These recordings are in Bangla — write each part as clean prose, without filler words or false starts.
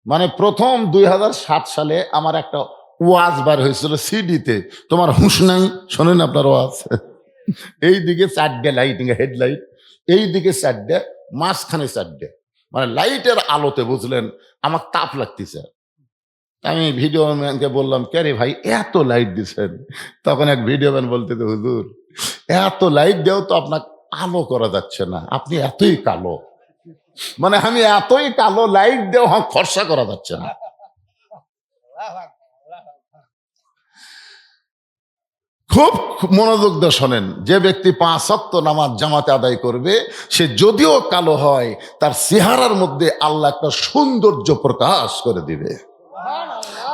মানে প্রথম 2007 সালে আমার একটা ওয়াজ বার হয়েছিল সিডিতে। তোমার হুঁশ নাই, শোনেন আপনার ওয়াজ। এই দিকে 4টে লাইট, হেডলাইট, এই দিকে 4টে, মাঝখানে 4টে, মানে লাইটের আলোতে বুঝলেন আমার তাপ লাগতেছে। আমি ভিডিও ম্যানকে বললাম, কে রে ভাই এত লাইট দিচ্ছেন? তখন এক ভিডিও ম্যান বলতেছে, হুজুর এত লাইট দিয়েও তো আপনাকে আলো করা যাচ্ছে না, আপনি এতই কালো। মানে আমি এতই কালো, লাইট দিয়েও ফর্সা করা যাচ্ছে না। খুব মনোযোগ দিয়ে শোনেন, যে ব্যক্তি 5 ওয়াক্ত নামাজ জামাতে আদায় করবে, সে যদিও কালো হয়, তার চেহারার মধ্যে আল্লাহ একটা সৌন্দর্য প্রকাশ করে দিবে।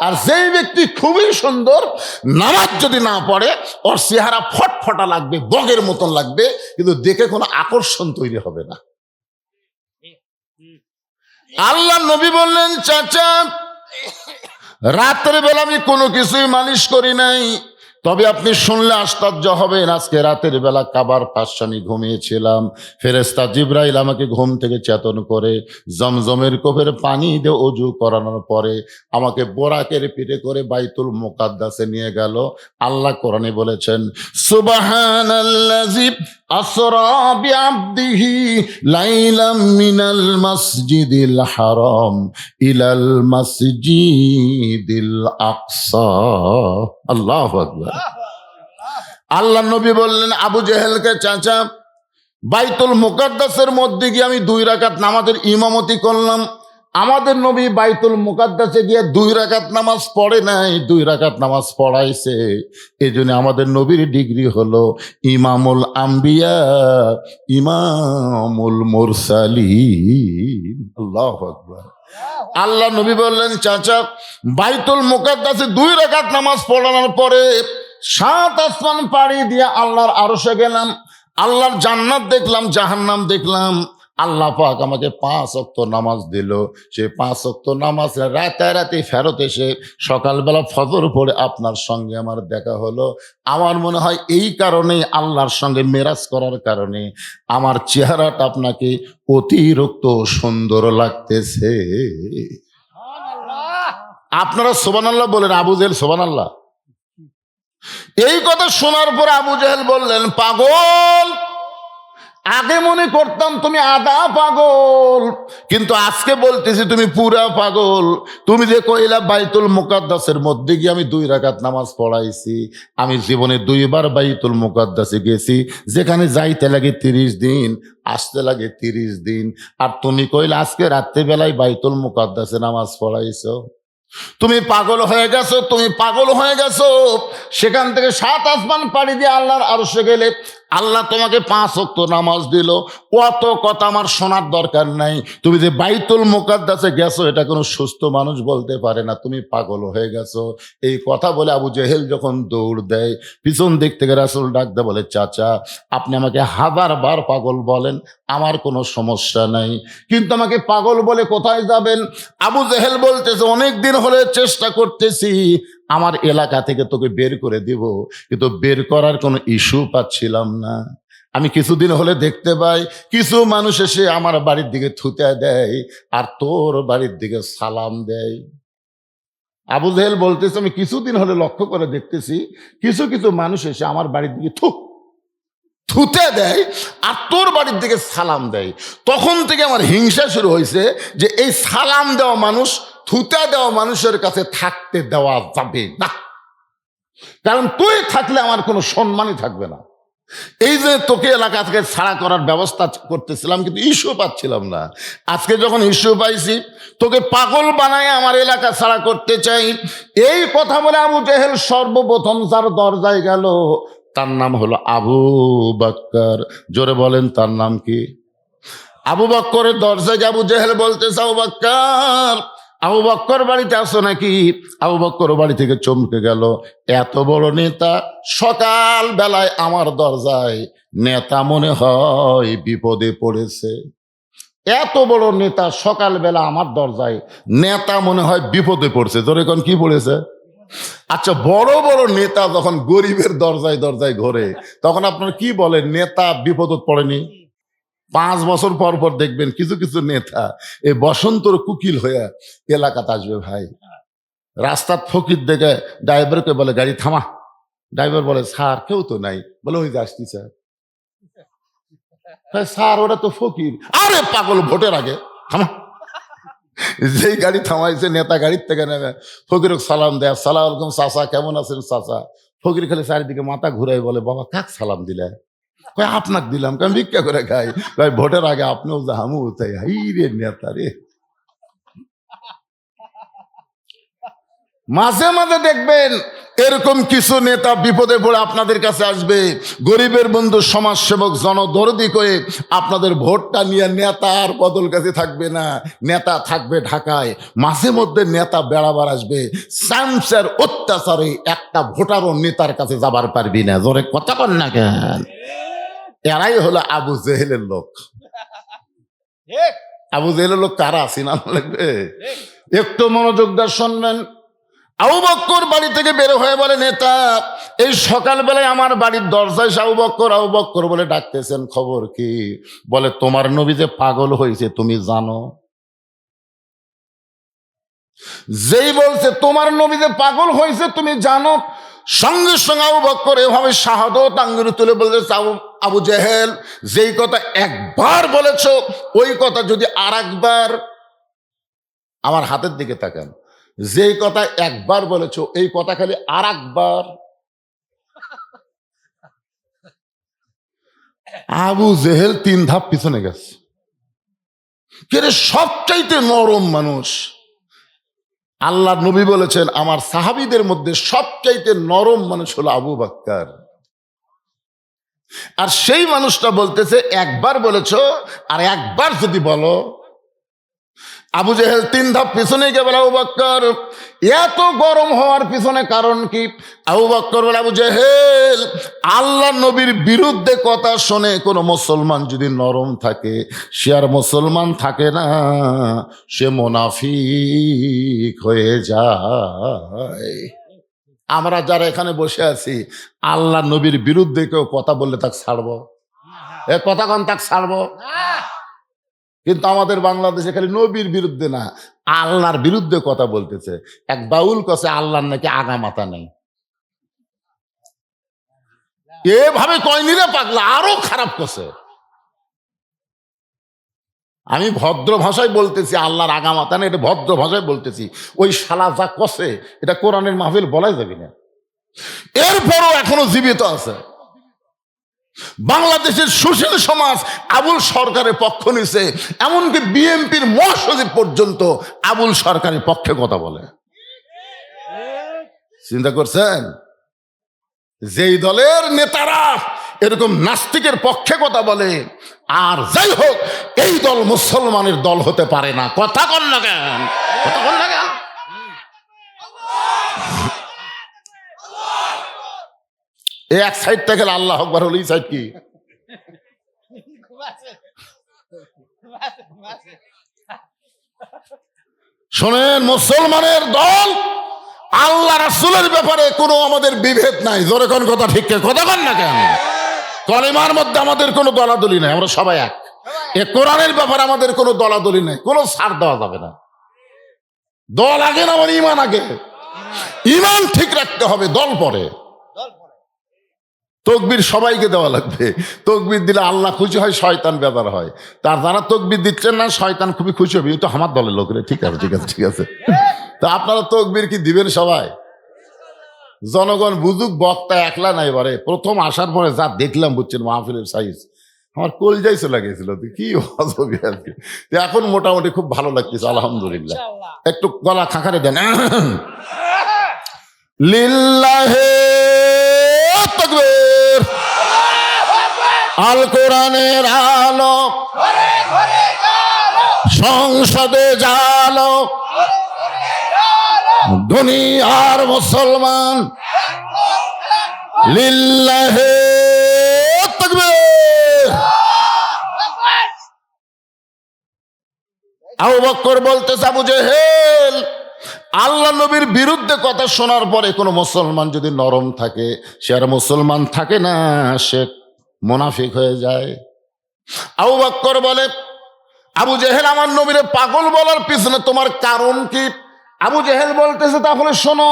আর যেই ব্যক্তি খুবই সুন্দর, নামাজ যদি না পড়ে, ওর চেহারা ফটফটা লাগবে, বগের মতন লাগবে, কিন্তু দেখে কোনো আকর্ষণ তৈরি হবে না। আল্লাহ নবী বললেন, চাচা রাতের বেলা আমি কোনো কিছুই মালিশ করি নাই, তবে আপনি শুনলে আশ্চর্য হবেন, আজকে রাতের বেলা কাবার পাশে আমি ঘুমিয়েছিলাম, ফেরেশতা জিবরাইল আমাকে ঘুম থেকে চেতন করে জমজমের কোপের পানি দিয়ে ওযু করানোর পরে আমাকে বোরাকের পিঠে করে বাইতুল মুকাদ্দাসে নিয়ে গেল। আল্লাহ কোরআনে বলেছেন, সুবহানাল্লাযী আসরা বিআবদিহি লাইলাম মিনাল মাসজিদিল হারাম ইলাল মাসজিদিল আকসা। আল্লাহু আকবার। আল্লাহ নবী বললেন আবু জেহেলকে, চাচা বাইতুল মুকাদ্দাসের মধ্যে গিয়ে আমি 2 রাকাত নামাজের ইমামতি করলাম। আমাদের নবী বাইতুল মুকাদ্দাসে গিয়ে 2 রাকাত নামাজ পড়ে নাই, 2 রাকাত নামাজ পড়াইছে। এই জন্য আমাদের নবীর ডিগ্রি হলো ইমামুল আম্বিয়া, ইমামুল মুরসালিন। আল্লাহু আকবার। আল্লাহ নবী বললেন, চাচা বাইতুল মুকাদ্দাসে 2 রাকাত নামাজ পড়ানোর পরে 7 আসমান পাড়ি দিয়ে আল্লাহর আরশে গেলাম, আল্লাহর জান্নাত দেখলাম, জাহান্নাম দেখলাম। আল্লাহ পাক আমাকে 5 ওয়াক্ত নামাজ দিল। সে 5 ওয়াক্ত নামাজ রাতারাতি ফেরত এসে সকালবেলা ফজর পড়ে আপনার সঙ্গে আমার দেখা হলো। আমার মনে হয় এই কারণেই, আল্লাহর সঙ্গে মেরাজ করার কারণে আমার চেহারাটা আপনাকে অতিরিক্ত সুন্দর লাগতেছে। আপনারা সুবহানাল্লাহ বলেন, আবু জেহেল সুবহানাল্লাহ। এই কথা শোনার পর আবু জেহেল বললেন, পাগল, আগে মনে করতাম তুমি আধা পাগল, কিন্তু আজকে বলতেছি তুমি পুরা পাগল। তুমি যে কইলা বাইতুল মুকাদ্দাসের মধ্যে গিয়ে আমি 2 রাকাত নামাজ পড়াইছি, আমি জীবনে 2 বার বাইতুল মুকাদ্দাসে গেছি, যেখানে যাইতে লাগে 30 দিন, আসতে লাগে 30 দিন। আর তুমি কইলা আজকে রাত্রিবেলায় বাইতুল মুকাদ্দাসে নামাজ পড়াইছো। তুমি পাগল হয়ে গেছো, তুমি পাগল হয়ে গেছো। সেখান থেকে 7 আসমান পাড়ি দিয়ে আল্লাহর আরশে গেলে আল্লাহ তোমাকে 5 ওয়াক্ত নামাজ দিল। অত কথা আমার শোনার দরকার নাই। তুমি যে বাইতুল মুকাদ্দাসে গেছো, এটা কোনো সুস্থ মানুষ বলতে পারে না, তুমি পাগল হয়ে গেছো। এই কথা বলে আবু জেহেল যখন দৌড় দেয়, পিছন দিক থেকে রাসূল ডাক দেয়, বলে, চাচা আপনি আমাকে 1000 বার পাগল বলেন, আমার কোনো সমস্যা নাই, কিন্তু আমাকে পাগল বলে কোথায় যাবেন? আবু জেহেল বলতেছে, অনেক দিন হলে চেষ্টা করতেছি আমার এলাকা থেকে তোকে বের করে দিব, কিন্তু বের করার কোনো ইস্যু পাচ্ছিলাম না। আমি কিছুদিন হলে দেখতে পাই কিছু মানুষ এসে আমার বাড়ির দিকে থুতে দেয় আর তোর বাড়ির দিকে সালাম দেয়। আবু জেহেল বলতেছে, আমি কিছুদিন হলে লক্ষ্য করে দেখতেছি কিছু কিছু মানুষ এসে আমার বাড়ির দিকে থুতে দেয় আর তোর বাড়ির দিকে সালাম দেয়। তখন থেকে আমার হিংসা শুরু হয়েছে যে এই সালাম দেওয়া মানুষ, থুতে দেওয়া মানুষের কাছে থাকতে দেওয়া যাবে না, কারণ তুই থাকলে আমার কোনো সম্মানই থাকবে না। এই যে তোকে এলাকা থেকে ছাড়া করার ব্যবস্থা করতেছিলাম, কিন্তু ইস্যু পাচ্ছিলাম না। আজকে যখন ইস্যু পাইছি, তোকে পাগল বানায় আমার এলাকা ছাড়া করতে চাই। এই কথা বলে আবু জেহেল সর্বপ্রথম যার দরজায় গেল, তার নাম হলো আবু বকর। জোরে বলেন, তার নাম কি? আবু বকরের দরজায় আবু জেহেল বলতেছে, আবু বকর, আবু বকর বাড়িতে আসো নাকি? আবু বকর বাড়ি থেকে চমকে গেল, এত বড় নেতা সকাল বেলায় আমার দরজায়, নেতা মনে হয় বিপদে পড়েছে। এত বড় নেতা সকালবেলা আমার দরজায়, নেতা মনে হয় বিপদে পড়ছে। তোর এখন কি পড়েছে? আচ্ছা, বড় বড় নেতা যখন গরিবের দরজায় দরজায় ঘোরে, তখন আপনার কি বলেন, নেতা বিপদে পড়েনি? 5 বছর পর পর দেখবেন কিছু কিছু নেতা এই বসন্তর কুকিল হয়ে এলাকাতে আসবে ভাই। রাস্তার ফকির দেখে ড্রাইভারকে বলে গাড়ি থামা। ড্রাইভার বলে স্যার কেউ তো নাই। বলে ওই যে আসছি স্যার। স্যার ওরা তো ফকির। আরে পাগল, ভোটের আগে থামা। যেই গাড়ি থামাইছে নেতা গাড়ির থেকে নেমে ফকির সালাম দেয়, সালাম আলাইকুম চাচা, কেমন আছেন চাচা? ফকির খালি চারিদিকে মাথা ঘুরাই বলে বাবা কাক সালাম দিলে? কয় আপনাক দিলাম, কেন ভিক্ষা করে খাই। ভাই ভোটের আগে আপনিও যা হামু তাই। হাই রে নেতা রে। মাঝে মাঝে দেখবেন এরকম কিছু নেতা বিপদে পড়ে আপনাদের কাছে আসবে, গরিবের বন্ধু, সমাজসেবক, জনদরদি করে আপনাদের ভোটটা নিয়ে নেতা আর বদল কাছে থাকবে না, নেতা থাকবে ঢাকায়। মাঝে মধ্যে নেতা বেড়াবার আসবে, সামসের অত্যাচারে একটা ভোটারও নেতার কাছে যাবার পারবি না। জোরে কথা বল না কেন? এরাই হলো আবু জেহেলের লোক। আবু জেহেলের লোক কারা চিনা লাগবে? একটু মনোযোগ দিয়ে শুনবেন। আবু বক্কর বাড়ি থেকে বের হয়ে বলে নেতা এই সকালবেলায় আমার বাড়ির দরজায় আবু বক্কর বলে ডাকতেছেন, খবর কি? বলে তোমার নবী যে পাগল হয়েছে তুমি জানো? যেই বলছে তোমার নবী যে পাগল হয়েছে তুমি জানো, সঙ্গে সঙ্গে আবু বক্কর এভাবে শাহাদত আঙ্গুল তুলে বলতেছে, আবু জেহেল যেই কথা একবার বলেছ ওই কথা যদি আর একবার, আমার হাতের দিকে তাকান, যেই কথা একবার বলেছ এই কথা খালি আর একবার। আবু জেহেল 3 ধাপ পিছনে গেছে। কে সবচাইতে নরম মানুষ? আল্লাহ নবী বলেছেন আমার সাহাবীদের মধ্যে সবচাইতে নরম মানুষ হলো আবু বকর। আর সেই মানুষটা বলতেছে একবার বলেছ আর একবার যদি বলো। আবু জেহেল 3 ধাপ পিছনে গিয়ে বলে আবু বকর এত গরম হওয়ার পিছনে কারণ কি? আবু বকর বলে আবু জেহেল আল্লাহ নবীর বিরুদ্ধে কথা শুনে কোনো মুসলমান যদি নরম থাকে সে আর মুসলমান থাকে না, সে মুনাফিক হয়ে যায়। আমরা যারা এখানে বসে আছি আল্লাহ নবীর বিরুদ্ধে কেউ কথা বললে তাকে ছাড়বো? এ কথা কন তাকে ছাড়বো? কিন্তু আমাদের বাংলাদেশে খালি নবীর বিরুদ্ধে না আল্লাহর বিরুদ্ধে কথা বলতেছে। এক বাউল কছে আল্লাহর নাকি আগা মাথা নেই। এভাবে কয়নি রে পাগলা, আরো খারাপ কছে। আমি ভদ্র ভাষায় বলতেছি আল্লাহর আগা মাথা নেই, এটা ভদ্র ভাষায় বলতেছি। ওই শালা যা কছে এটা কোরআনের মাহফিল বলাই যাবে না। এরপরও এখনো জীবিত আছে। বাংলাদেশের সুশীল সমাজ আবুল সরকারের পক্ষ নিছে, এমনকি বিএনপির মহাসচিব পর্যন্ত আবুল সরকারের পক্ষে কথা বলে। চিন্তা করছেন? যেই দলের নেতারা এরকম নাস্তিকের পক্ষে কথা বলে, আর যাই হোক এই দল মুসলমানের দল হতে পারে না। কথা কন না কেন? কথা কন না কেন? এক সাইড থেকে আল্লাহ আকবার হলো, এই সাইড কি? শোনেন, মুসলমানের দল আল্লাহ রাসূলের ব্যাপারে কোনো আমাদের বিভেদ নাই। জোরে কোন কথা ঠিক কথা কন না কেন? কলেমার মধ্যে আমাদের কোনো দলাদলি নাই, আমরা সবাই এক। এ কোরআনের ব্যাপারে আমাদের কোনো দলাদলি নাই, কোনো ছাড় দেওয়া যাবে না। দল আগে না, আমার ইমান আগে। ইমান ঠিক রাখতে হবে, দল পরে। তকবীর সবাইকে দেওয়া লাগবে। তকবীর দিলে আল্লাহ খুশি হয়, শয়তান বেজার হয়। তার যারা তকবীর দিচ্ছেন না শয়তান খুবই খুশি হবে, তো আমার দলের লোকেরা। ঠিক আছে ঠিক আছে ঠিক আছে। তা আপনারা তকবীর কি দিবেন সবাই? জনগণ বুঝুক, বক্তা একলা নাই। বারে প্রথম আসার পরে যা দেখলাম বুঝছেন মাহফিলের সাইজ, আমার কলজাই চলে গেছিল। কি অজবে আর কি। এখন মোটামুটি খুব ভালো লাগতেছে আলহামদুলিল্লাহ। একটু গলা খাঁকারে দেন। লিল্লাহে তাকবীর। আল কোরআনের আলো সংসদে জালো, দুনিয়ার মুসলমান লিল্লাহে তাকবীর। আবু বকর বলতেছে আবু জেহেল আল্লাহ নবীর বিরুদ্ধে কথা শোনার পরে কোনো মুসলমান যদি নরম থাকে সে আর মুসলমান থাকে না, সে মুনাফিক হয়ে যায়। আবু বকর বলে, আবু জেহেল আমার নবীরে পাগল বলার পিছনে তোমার কারণ কি? আবু জেহেল বলতেছে, তাহলে শোনো,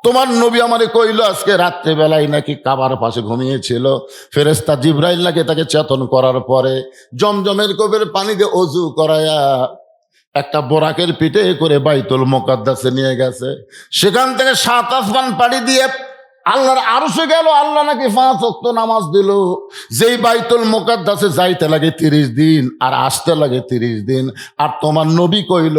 তোমার নবী আমারে কইল আজকে রাত্রেবেলায় নাকি কাবার পাশে ঘুমিয়েছিল, ফেরেশতা জিবরাইল নাকি তাকে চেতন করার পরে জমজমের কোপের পানি দিয়ে অজু করায়া একটা বোরাকের পিঠে করে বাইতুল মুকাদ্দাসে নিয়ে গেছে। সেখান থেকে 7 আসমান পাড়ি দিয়ে আল্লাহর আরশে গেল। আল্লাহ নাকি 5 ওয়াক্ত নামাজ দিল। যেই বাইতুল মুকাদ্দাসে যাইতে লাগে 30 দিন আর আসতে লাগে 30 দিন। আর তোমার নবী কইল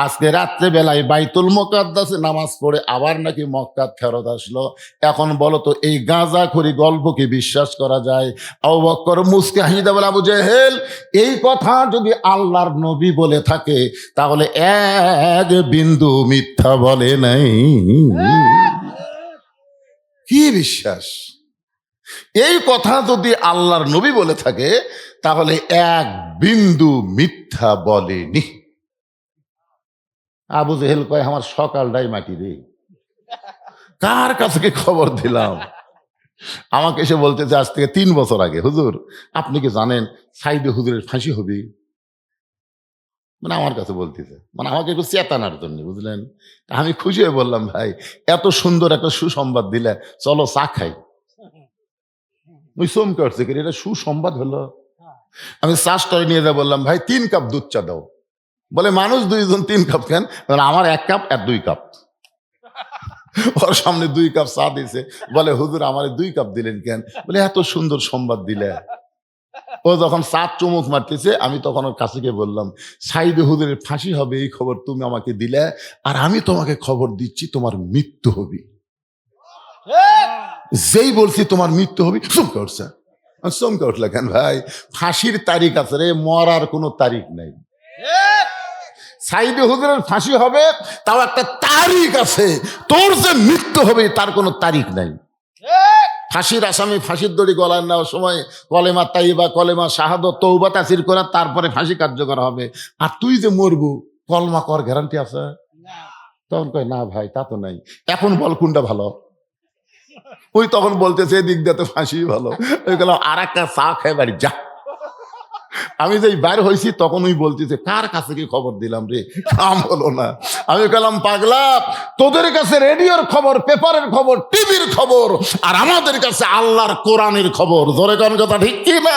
আজকে রাত্রে বেলায় বাইতুল মুকাদ্দাসে নামাজ পড়ে আবার নাকি মক্কা ফেরত আসলো। এখন বলো তো এই গাঁজাখড়ি গল্প কি বিশ্বাস করা যায়? আবু বকর মুসকে হাসিতে বলে, আবু জেহেল, এই কথা যদি আল্লাহর নবী বলে থাকে তাহলে এক বিন্দু মিথ্যা বলে নাই। কি বিশ্বাস? এই কথা যদি আল্লাহর নবী বলে থাকে তাহলে এক বিন্দু মিথ্যা বলেনি। আবু জেহেল কয়, আমার সকালটাই মাটি রে, কার কাছে কি খবর দিলাম? আমাকে এসে বলতেছে আজ থেকে 3 বছর আগে, হুজুর আপনি কি জানেন সাইদে হুজুরের ফাঁসি হবে? মানে আমার কাছে বলতেছে, মানে আমাকে একটু চেতানোর জন্য, বুঝলেন? আমি খুশি হয়ে বললাম, ভাই এত সুন্দর একটা সুসংবাদ দিলে, চলো চা খাই। ওই চমকে উঠছে, এটা সুসংবাদ হলো? আমি চা স্টলে নিয়ে যা বললাম, ভাই 3 কাপ দুধ চা দাও। বলে মানুষ 2 জন 3 কাপ কেন? আমার 1 কাপ আর 2 কাপ। ওর সামনে 2 কাপ চা দিছে। বলে হুজুর আমার 2 কাপ দিলেন কেন? বলে এত সুন্দর সংবাদ দিলে। ও যখন চা চুমুক মারতেছে আমি তখন ওর কাছে গিয়ে বললাম, সাইদে হুজুরের ফাঁসি হবে এই খবর তুমি আমাকে দিলে, আর আমি তোমাকে খবর দিচ্ছি তোমার মৃত্যু হবে। যেই বলছি তোমার মৃত্যু হবে চমকে উঠছে। চমকে উঠলে কেন ভাই? ফাঁসির তারিখ আছে রে, মরার কোনো তারিখ নাই। সাইদে হুজুরের ফাঁসি হবে তাও একটা তারিখ আছে, তোর যে মৃত্যু হবে তার কোনো তারিখ নাই। ফাঁসির আসামি ফাঁসির দড়ি গলায় নেওয়ার সময় কলেমা তাইবা, কলেমা শাহাদত, তওবা তাসির করা, তারপরে ফাঁসি কার্যকর হবে। আর তুই যে মরবু কলমা কর গ্যারান্টি আছে? তখন কয় না ভাই তা তো নাই। এখন বল কোনটা ভালো? ওই তখন বলতেছে এদিক দিয়ে তো ফাঁসি ভালো। ওই গেলাম আর একটা চা খেয়ে বাড়ি যা। আমি যেই বাইর হয়েছি তখন ওই বলতেছে কার কাছে কি খবর দিলাম রে, কাম হলো না। আমি গেলাম, পাগলা, তোদের কাছে রেডিওর খবর, পেপারের খবর, টিভির খবর, আর আমাদের কাছে আল্লাহর কোরআনের খবর। জোরে কোন কথা ঠিক কি না?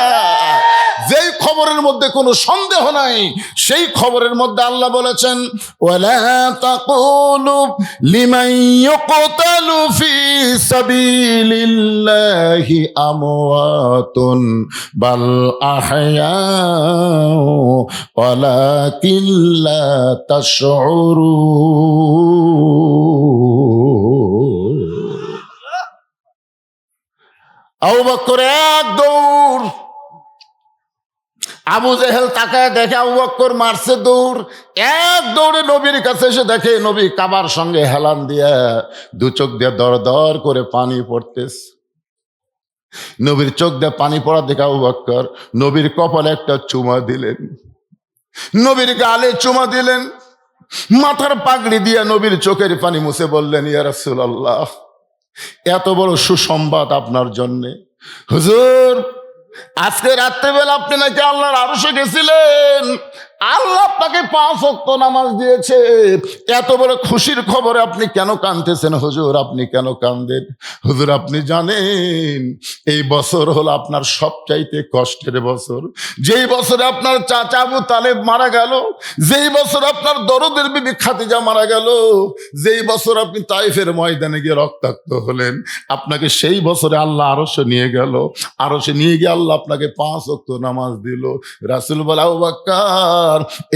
যেই খবরের মধ্যে কোনো সন্দেহ নাই সেই খবরের মধ্যে আল্লাহ বলেছেন, ওয়ালা তাকুলু লিমান ইউকতালু ফি সাবিলিল্লাহি আমওয়াতুন বাল আহয়া ওয়ালাকিন লা তাশউরুন। আবু বকর এক দৌড়। আবু জেহেল তাকায় দেখে আবু বকর মারছে দৌড়। এক দৌড়ে নবীর কাছে এসে দেখে নবী কাবার সঙ্গে হেলান দিয়া 2 চোখ দিয়ে দর দর করে পানি পড়তেছে। নবীর চোখ দিয়ে পানি পড়া দেখে আবু বকর নবীর কপালে একটা চুমা দিলেন, নবীর গালে চুমা দিলেন, মাথার পাগড়ি দিয়া নবীর চোখের পানি মুছে বললেন, ইয়া রাসূলুল্লাহ, এত বড় সুসংবাদ আপনার জন্যে। হুজুর আজকে রাত্রেবেলা আপনি নাকি আল্লাহর আরশে গেছিলেন, আল্লাহ আপনাকে 5 ওয়াক্ত নামাজ দিয়েছে। এত বড় খুশির খবরে আপনি কেন কাঁদতেছেন হুজুর? আপনি কেন কাঁদেন? হুজুর আপনি জানেন এই বছর হলো আপনার সবচাইতে কষ্টের বছর। যেই বছরে আপনার চাচা আবু তালেব মারা গেল, যেই বছর আপনার দরদের বিবি খাদিজা মারা গেল, যেই বছর আপনি তাইফের ময়দানে গিয়ে রক্তাক্ত হলেন, আপনাকে সেই বছরে আল্লাহ আরশে নিয়ে গেল। আরশে নিয়ে গিয়ে আল্লাহ আপনাকে 5 ওয়াক্ত নামাজ দিল। রাসূল বলে, আবু বকর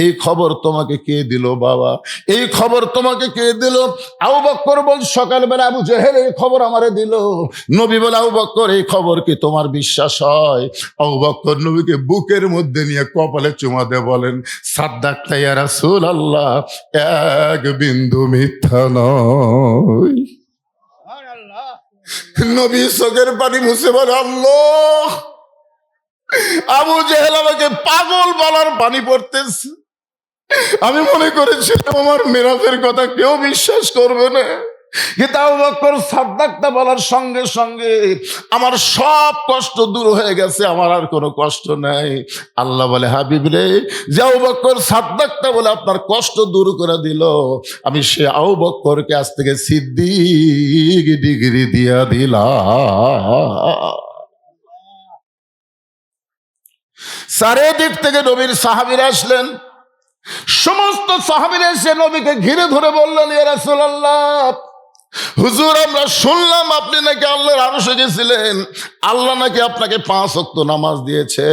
এই খবর তোমাকে কে দিল বাবা? এই খবর তোমাকে কে দিল? আবু বকর বল, সকালবেলা আবু জেহেল এই খবর আমারে দিল। নবী বলে, আবু বকর এই খবর কি তোমার বিশ্বাস হয়? আবু বকর নবীকে বুকের মধ্যে নিয়ে কপালে চুমা দিয়ে বলেন, সাদ্দাকতা ইয়া রাসূলুল্লাহ, এক বিন্দু মিথ্যা নয়। নবী চোখের পানি মুছে বলে, আল্লাহ, আবু জেহেল আমাকে পাগল বলার পানি পড়তেছে। আমি মনে করেছিলাম আমার মেরাজের কথা কেউ বিশ্বাস করবে না। কিন্তু আবু বকর সাদ্দাকটা বলার সঙ্গে সঙ্গে আমার সব কষ্ট দূর হয়ে গেছে, আমার আর কোনো কষ্ট নাই। আল্লাহ বলে, হাবিব রে, যে আবু বকর সাদ্দাকটা বলে আপনার কষ্ট দূর করে দিল, আমি সে আবু বকরকে আজ থেকে সিদ্দিক ডিগ্রি দিয়া দিলাম। চারিদিক থেকে নবীর সাহাবীরা আসলেন। সমস্ত সাহাবীরা এসে নবীকে ঘিরে ধরে বললেন, ইয়া রাসূলুল্লাহ, হুজুর আমরা শুনলাম আপনি নাকি আল্লাহর আরশে গেছিলেন, আল্লাহ নাকি আপনাকে 5 ওয়াক্ত নামাজ দিয়েছে।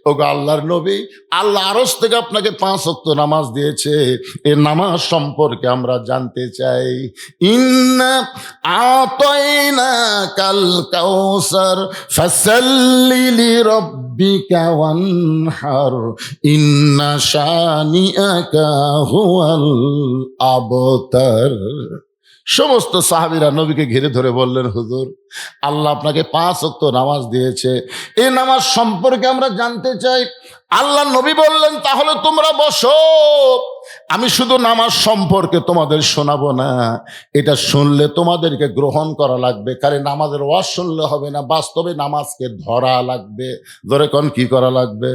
ওগো আল্লাহর নবী, আল্লাহ আরশ থেকে আপনাকে 5 ওয়াক্ত নামাজ দিয়েছে, এই নামাজ সম্পর্কে আমরা জানতে চাই। ইন্না আতাইনাকাল কাউসার ফাসাল্লি লিরাব্বিকা ওয়ানহার ইন্না শানিআকা হুয়াল আবতার। সমস্ত সাহাবীরা নবীকে ঘিরে ধরে বললেন, হুজুর আল্লাহ আপনাকে 5 ওয়াক্ত নামাজ দিয়েছে, এই নামাজ সম্পর্কে আমরা জানতে চাই। আল্লাহ নবী বললেন, তাহলে তোমরা বসো, আমি শুধু নামাজ সম্পর্কে তোমাদের শোনাবো না, এটা শুনলে তোমাদেরকে গ্রহণ করা লাগবে। কারণ নামাজের ওয়াজ শুনলে হবে না, বাস্তবে নামাজকে ধরা লাগবে। ধরে কোন কি করা লাগবে?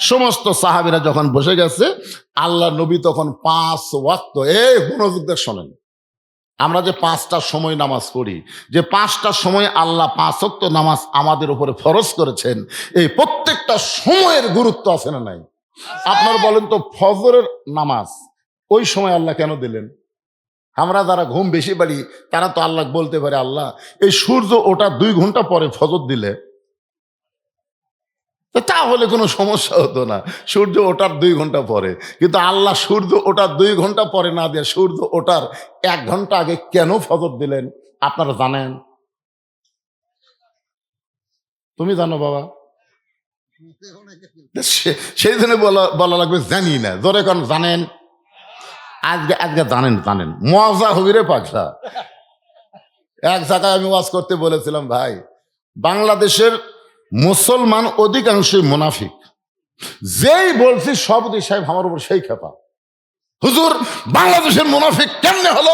সমস্ত সাহাবীরা যখন বসে গেছে, আল্লাহ নবী তখন 5 ওয়াক্ত, মনোযোগ দিয়ে শোনেন, আমরা যে 5টা সময় নামাজ পড়ি, যে 5টা সময় আল্লাহ 5 ওয়াক্ত নামাজ আমাদের উপরে ফরজ করেছেন, এই প্রত্যেকটা সময়ের গুরুত্ব আছে না নাই? আপনার বলেন তো, ফজরের নামাজ ওই সময় আল্লাহ কেন দিলেন? আমরা যারা ঘুম বেশি পারি তারা তো আল্লাহ বলতে পারে, আল্লাহ এই সূর্য ওটা 2 ঘন্টা পরে ফজর দিলে তাহলে কোনো সমস্যা হতো না, সূর্য ওঠার 2 ঘন্টা পরে। কিন্তু আল্লাহ সূর্য ওঠার 2 ঘন্টা পরে না দিয়ে সূর্য ওঠার 1 ঘন্টা আগে কেন ফজর দিলেন আপনারা জানেন? তুমি জানো বাবা? সেই জন্য বলা লাগবে জানি না, জোরে কোন জানেন? আজকে আজকে জানেন, জানেন মজা হবি রে পাখা। এক জায়গায় আমি ওয়াজ করতে বলেছিলাম, ভাই বাংলাদেশের মুসলমান অধিকাংশই মুনাফিক। যেই বলছি সভাপতি সাহেব আমার উপর সেই খেপা, হুজুর বাংলাদেশের মুনাফিক কেমনে হলো,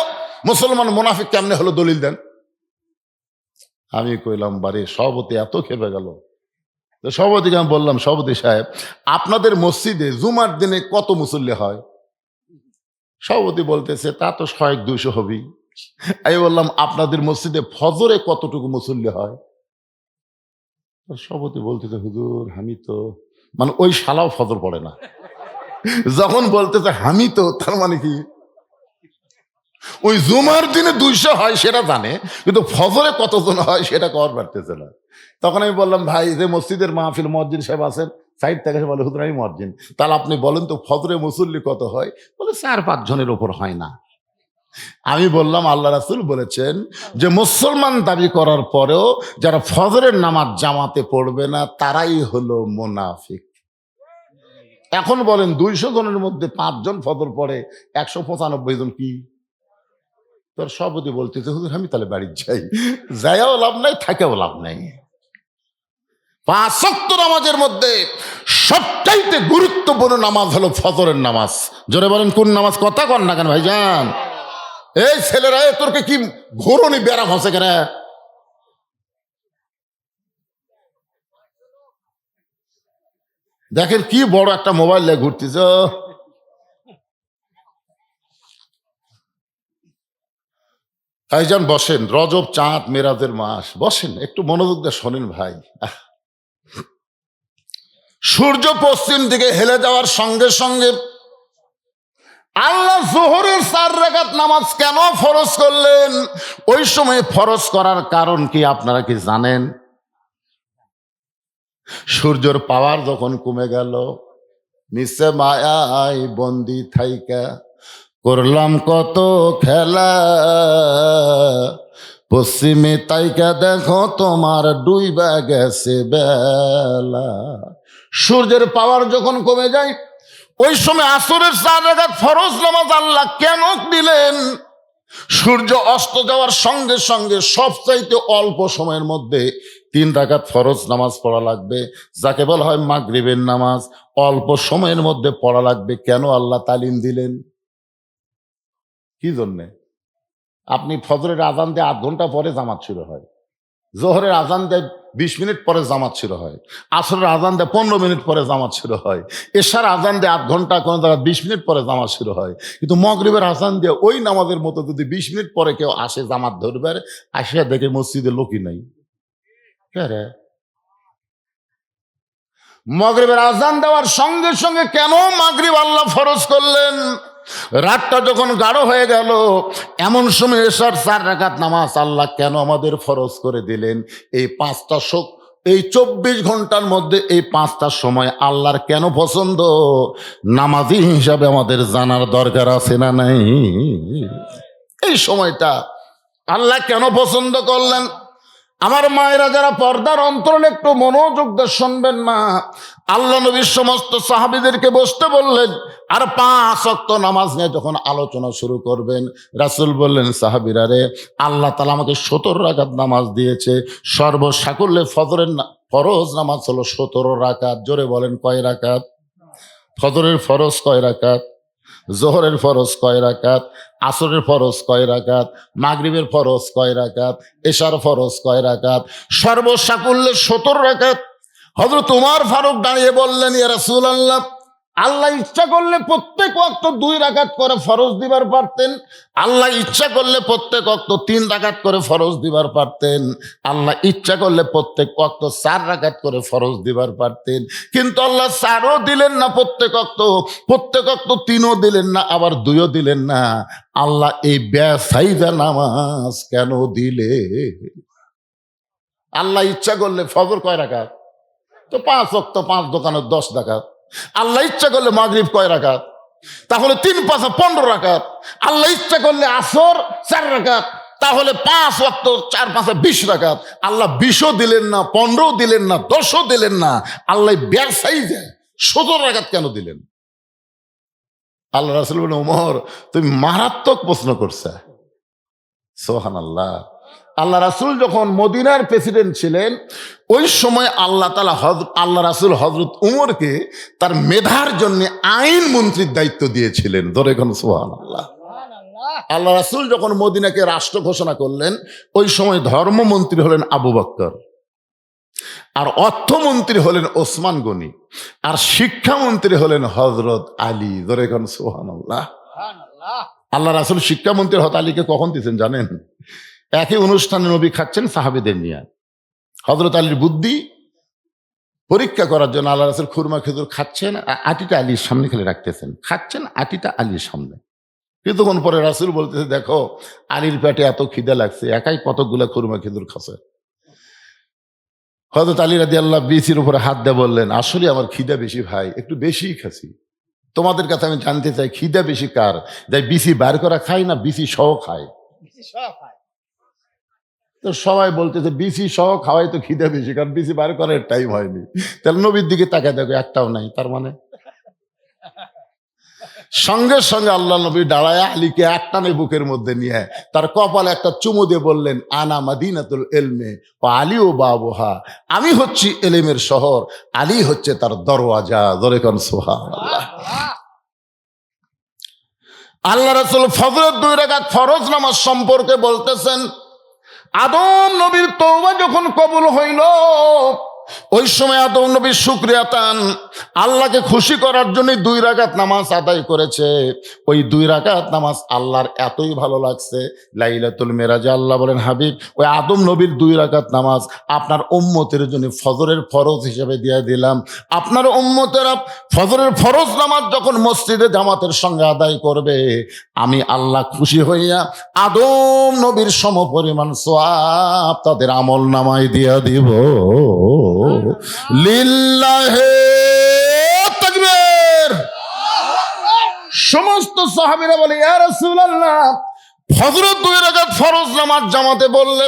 মুসলমান মুনাফিক কেমনে হলো, দলিল দেন। আমি কইলাম, বারে সভাপতি এত খেপে গেল। তো সভাপতিকে আমি বললাম, সভাপতি সাহেব আপনাদের মসজিদে জুমার দিনে কত মুসল্লি হয়? সভাপতি বলতেছে, তা তো 100-200 হবেই। আমি বললাম, আপনাদের মসজিদে ফজরে কতটুকু মুসল্লি হয়? সভাপতি বলতেছে, হুজুর আমি তো, মানে ওই শালাও ফজর পড়ে না। যখন বলতেছে আমি তো, তার মানে কি ওই জুমার দিনে 200 হয় সেটা জানে, কিন্তু ফজরে কতজন হয় সেটা কর পারতেছে না। তখন আমি বললাম, ভাই যে মসজিদের মাহফিল মসজিদ সাহেব আছেন, সাইড থেকে বলে, হুজুর আমি মসজিদ, তাহলে আপনি বলেন তো ফজরে মুসল্লি কত হয়? বলে 4-5 জনের ওপর হয় না। আমি বললাম, আল্লাহ রাসূল বলেছেন যে মুসলমান দাবি করার পরেও যারা ফজরের নামাজ জামাতে পড়বে না তারাই হলো মুনাফিক। এখন বলেন 200 জনের মধ্যে 5 জন ফজর পড়ে, 195 জন কি? তোর সভাপতি বলতেছে, হুজুর আমি তাহলে বাড়ি যাই, যাইও লাভ নাই, থাকেও লাভ নাই। 5 ওয়াক্ত নামাজের মধ্যে সবচাইতে গুরুত্বপূর্ণ নামাজ হলো ফজরের নামাজ। জোরে বলেন কোন নামাজ? কথা কন না কেন ভাইজান? এই ছেলেরা তোরকে কি ঘোরনি ব্যারাম হচ্ছে কেন? দেখেন কি বড় একটা মোবাইল নিয়ে ঘুরতেছ। ভাইজান বসেন, রজব চাঁদ মেরাজের মাস, বসেন একটু মনোযোগ দিয়ে শোনেন ভাই। সূর্য পশ্চিম দিকে হেলে যাওয়ার সঙ্গে সঙ্গে আল্লাহ যোহরের 4 রাকাত নামাজ কেন ফরজ করলেন? ওই সময় ফরজ করার কারণ কি আপনারা কি জানেন? সূর্যের পাওয়ার যখন কমে গেল, নিচে মায়ায় বন্দি থাইকা করলাম কত খেলা, পশ্চিমে তাইকা দেখো তোমার ডুইবা গেছে বেলা। সূর্যের পাওয়ার যখন কমে যায়, ওই সময় আসরের 4 রাকাত ফরজ নামাজ আল্লাহ কেন দিলেন? সূর্য অস্ত যাওয়ার সঙ্গে সঙ্গে সবচাইতে অল্প সময়ের মধ্যে 3 রাকাত ফরজ নামাজ পড়া লাগবে, যাকে বলা হয় মাগরিবের নামাজ। অল্প সময়ের মধ্যে পড়া লাগবে, কেন আল্লাহ তালিম দিলেন? কি জন্যে? আপনি ফজরের আজান দিয়ে 8 ঘন্টা পরে জামাত শুরু হয়, জোহরের আজান দেয় 20 মিনিট পরে জামাত শুরু হয়, আসরের আজান দেয় 15 মিনিট পরে জামাত শুরু হয়, এশার আজান দেয় 8 ঘন্টা, কোনো জায়গায় 20 মিনিট পরে জামাত শুরু হয়। কিন্তু মগরিবের আজান দিয়ে ওই নামাজের মতো যদি 20 মিনিট পরে কেউ আসে জামাত ধরবে, আসিয়া দেখে মসজিদে লোকই নাই। কে রে? মগরিবের আজান দেওয়ার সঙ্গে সঙ্গে কেন মাগরিব আল্লাহ ফরজ করলেন? রাতটা যখন গাঢ় হয়ে গেল, এমন সময় এশার 4 রাকাত নামাজ আল্লাহ কেন আমাদের ফরজ করে দিলেন? এই 24 ঘন্টার মধ্যে এই 5টা সময় আল্লাহর কেন পছন্দ, নামাজি হিসাবে আমাদের জানার দরকার আছে না নাই? এই সময়টা আল্লাহ কেন পছন্দ করলেন? আমার মায়েরা যারা পর্দার অন্তরালে একটু মনোযোগ দিয়ে শুনবেন মা, আল্লাহ নবীর সমস্ত সাহাবীদেরকে বসতে বললেন, আর 5 ওয়াক্ত নামাজ নিয়ে যখন আলোচনা শুরু করবেন, রাসূল বললেন, সাহাবীরা রে, আল্লাহ তাআলা আমাকে 17 রাকাত নামাজ দিয়েছে। সর্বসাকুল্যে ফরজ নামাজ হলো 17 রাকাত। জোরে বলেন কয় রাকাত? ফজরের ফরজ কয় রাকাত? জোহরের ফরজ কয় রাকাত? আসরের ফরজ কয় রাকাত? মাগরিবের ফরজ কয় রাকাত? এশার ফরজ কয় রাকাত? সর্বসাকুল্যে 17 রাকাত। হযরত ওমর ফারুক দাঁড়িয়ে বললেন, ইয়া রাসূলুল্লাহ, আল্লাহ ইচ্ছা করলে প্রত্যেক ওয়াক্ত 2 রাকাত করে ফরজ দিবার পারতেন, আল্লাহ ইচ্ছা করলে প্রত্যেক ওয়াক্ত 3 রাকাত করে ফরজ দিবার পারতেন, আল্লাহ ইচ্ছা করলে প্রত্যেক ওয়াক্ত 4 রাকাত করে ফরজ দিবার পারতেন, কিন্তু আল্লাহ 4ও দিলেন না প্রত্যেক ওয়াক্ত 3ও দিলেন না, আবার 2ও দিলেন না। আল্লাহ এই বেসাইজা নামাজ কেন দিলে? আল্লাহ ইচ্ছা করলে ফজর কয় রাকাত? তো 5 ওয়াক্ত, 5 দোকানে 10 রাকাত। আল্লাহ ইচ্ছা করলে মাগরিব কয় রাকাত? তাহলে 3 5 15 রাকাত। আল্লাহ ইচ্ছা করলে আসর 4 রাকাত, তাহলে 5 ওয়াক্ত 4 5 20 রাকাত। আল্লাহ 20ও দিলেন না, 15ও দিলেন না, 10ও দিলেন না, আল্লাহ বেসাইজে 17 রাকাত কেন দিলেন? আল্লাহ রাসূল বলেন, ওমর তুমি মারাত্মক প্রশ্ন করছে। সুবহানাল্লাহ। আল্লাহ রাসূল যখন মদিনার প্রেসিডেন্ট ছিলেন, ওই সময় আল্লাহ রাসূল হযরত উমরকে তার মেধার জন্য আইন মন্ত্রীর দায়িত্ব দিয়েছিলেন। ধরে এখন সুবহানাল্লাহ। আল্লাহ রাসূল যখন মদিনাকে রাষ্ট্র ঘোষণা করলেন, ওই সময় ধর্মমন্ত্রী হলেন আবু বকর, আর অর্থমন্ত্রী হলেন ওসমান গনি, আর শিক্ষামন্ত্রী হলেন হযরত আলী। ধরে এখন সুবহানাল্লাহ। আল্লাহ রাসূল শিক্ষামন্ত্রী হযরত আলীকে কখন দিয়েছেন জানেন? একই অনুষ্ঠানে নবী খাচ্ছেন সাহাবীদের নিয়ে, হযরত আলীর বুদ্ধি পরীক্ষা করার জন্য আল্লাহ রাসূল খুরমা খেজুর খাচ্ছেন, আটিটা আলীর সামনে খেলে রাখতেছেন, খাচ্ছেন আটিটা আলীর সামনে। কিছুক্ষণ পরে রাসূল বলতেছে, দেখো আলীর পেটে এত খিদে লাগছে, একাই কতগুলা খুরমা খেজুর খাচ্ছে। হযরত আলী রাদিয়াল্লাহু বিসির উপরে হাত দিয়ে বললেন, আসলে আমার খিদা বেশি ভাই, একটু বেশিই খাচ্ছি। তোমাদের কাছে আমি জানতে চাই, খিদা বেশি কার, যাই বিসি বার করা খায় না বিসি সহ খায়? তো সবাই বলতেছে বিসি সহ খাওয়াই তো খিদা বেশি, কারণ বিসি বার করার টাইম হয়নি। তাহলে নবীর দিকে তাকায় দেখো, একটাও নাই। তার মানে সঙ্গে সঙ্গে আল্লাহ নবী দাঁড়ায় আলীকে একটানে বুকের মধ্যে নিয়ে তার কপালে একটা চুমু দিয়ে বললেন, আনা মাদিনাতুল ইলমে ওয়া আলী ও বাবুহা, আমি হচ্ছি ইলমের শহর, আলী হচ্ছে তার দরওয়াজা। ধরে কোন সুবহানাল্লাহ। আল্লাহ রাসূল ফজরের 2 রাকাত ফরজ নামাজ সম্পর্কে বলতেছেন, আদম নবীর তওবা যখন কবুল হইল, ওই সময় আদম নবী শুকরিয়া তান আল্লাহকে খুশি করার জন্য 2 রাকাত নামাজ আদায় করেছে। ওই 2 রাকাত নামাজ আল্লাহর এতই ভালো লাগছে, লাইলাতুল মেরাজে আল্লাহ বলেন, হাবিব ওই আদম নবীর 2 রাকাত নামাজ আপনার উম্মতের জন্য ফজরের ফরজ হিসেবে দিয়ে দিলাম। আপনার উম্মতেরা ফজরের ফরজ নামাজ যখন মসজিদে জামাতের সঙ্গে আদায় করবে, আমি আল্লাহ খুশি হইয়া আদম নবীর সমপরিমাণ সওয়াব তাদের আমল নামায় দিয়া দিব। লিল্লাহে তাকবীর। সমস্ত সাহাবীরা বলে, ইয়া রাসূলুল্লাহ, ফজরের 2 রাকাত ফরজ নামাজ জামাতে বললে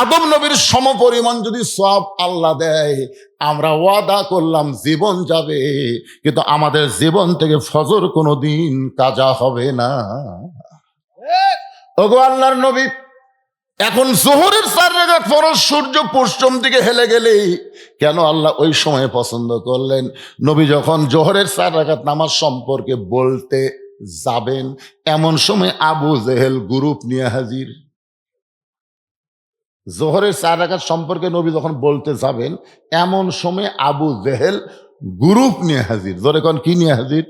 আদম নবীর সমপরিমাণ যদি সওয়াব আল্লাহ দেয়, আমরা ওয়াদা করলাম জীবন যাবে, কিন্তু আমাদের জীবন থেকে ফজর কোনোদিন কাজা হবে না। ওগো আল্লাহর নবী, এখন জোহরের 4 রাকাত ফরজ সূর্য পশ্চিম দিকে হেলে গেলেই কেন আল্লাহ ওই সময় পছন্দ করলেন? নবী যখন জোহরের 4 রাকাত নামাজ সম্পর্কে বলতে যাবেন, এমন সময় আবু জেহেল গ্রুপ নিয়ে হাজির। জোহরের 4 রাকাত সম্পর্কে নবী যখন বলতে যাবেন, এমন সময় আবু জেহেল গ্রুপ নিয়ে হাজির। জোরে কোন কি নিয়ে হাজির?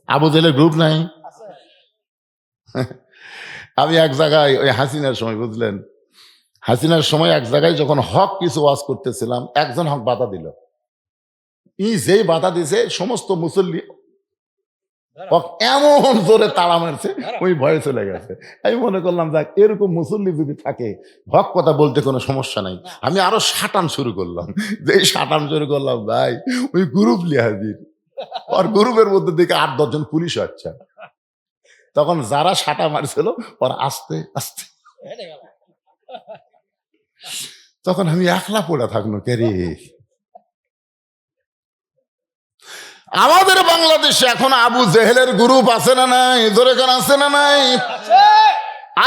আবু জেহেলের গ্রুপ নাই? আমি এক জায়গায় ওই হাসিনার সময়, বুঝলেন, হাসিনার সময় এক জায়গায় যখন হক কিছু ওয়াজ করতেছিলাম, একজন হক বাধা দিল। যেই বাধা দিছে সমস্ত মুসল্লি হক এমন জোরে তাড়া মারছে, ওই ভয়ে চলে গেছে। আমি মনে করলাম যাক, এরকম মুসল্লি যদি থাকে হক কথা বলতে কোনো সমস্যা নাই। আমি আরো সাটান শুরু করলাম। যে সাটান শুরু করলাম ভাই, ওই গ্রুপ লিয়ে হাজির। আর গ্রুপের মধ্যে দেখে 8-10 জন পুলিশ হচ্ছে। তখন যারা সাটা মারছিল ওরা আস্তে আস্তে, তখন আমি একলা পড়ে থাকলো, কে রে। আমাদের বাংলাদেশে এখন আবু জেহেলের গ্রুপ আছে না নাই? জোরে কান আছে না নাই?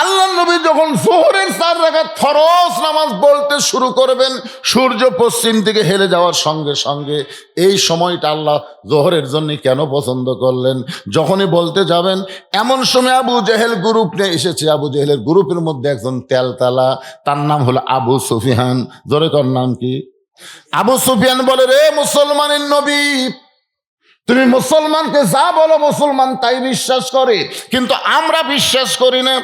আল্লাহ নবী যখন জোহরের 4 রাকাত ফরজ নামাজ বলতে শুরু করবেন, সূর্য পশ্চিম দিকে হেলে যাওয়ার সঙ্গে সঙ্গে, এই সময়টা আল্লাহ জোহরের জন্য কেন পছন্দ করলেন? যখনই বলতে যাবেন, এমন সময় আবু জেহেল গ্রুপ নিয়ে এসেছে। আবু জেহেলের গ্রুপের মধ্যে একজন তেলতালা, তার নাম হলো আবু সুফিয়ান। জোরে কর নাম কি? আবু সুফিয়ান বলে, রে মুসলমানের নবী, তুমি মুসলমানকে যা বলো মুসলমান তাই বিশ্বাস করে, কিন্তু আমরা বিশ্বাস করি না।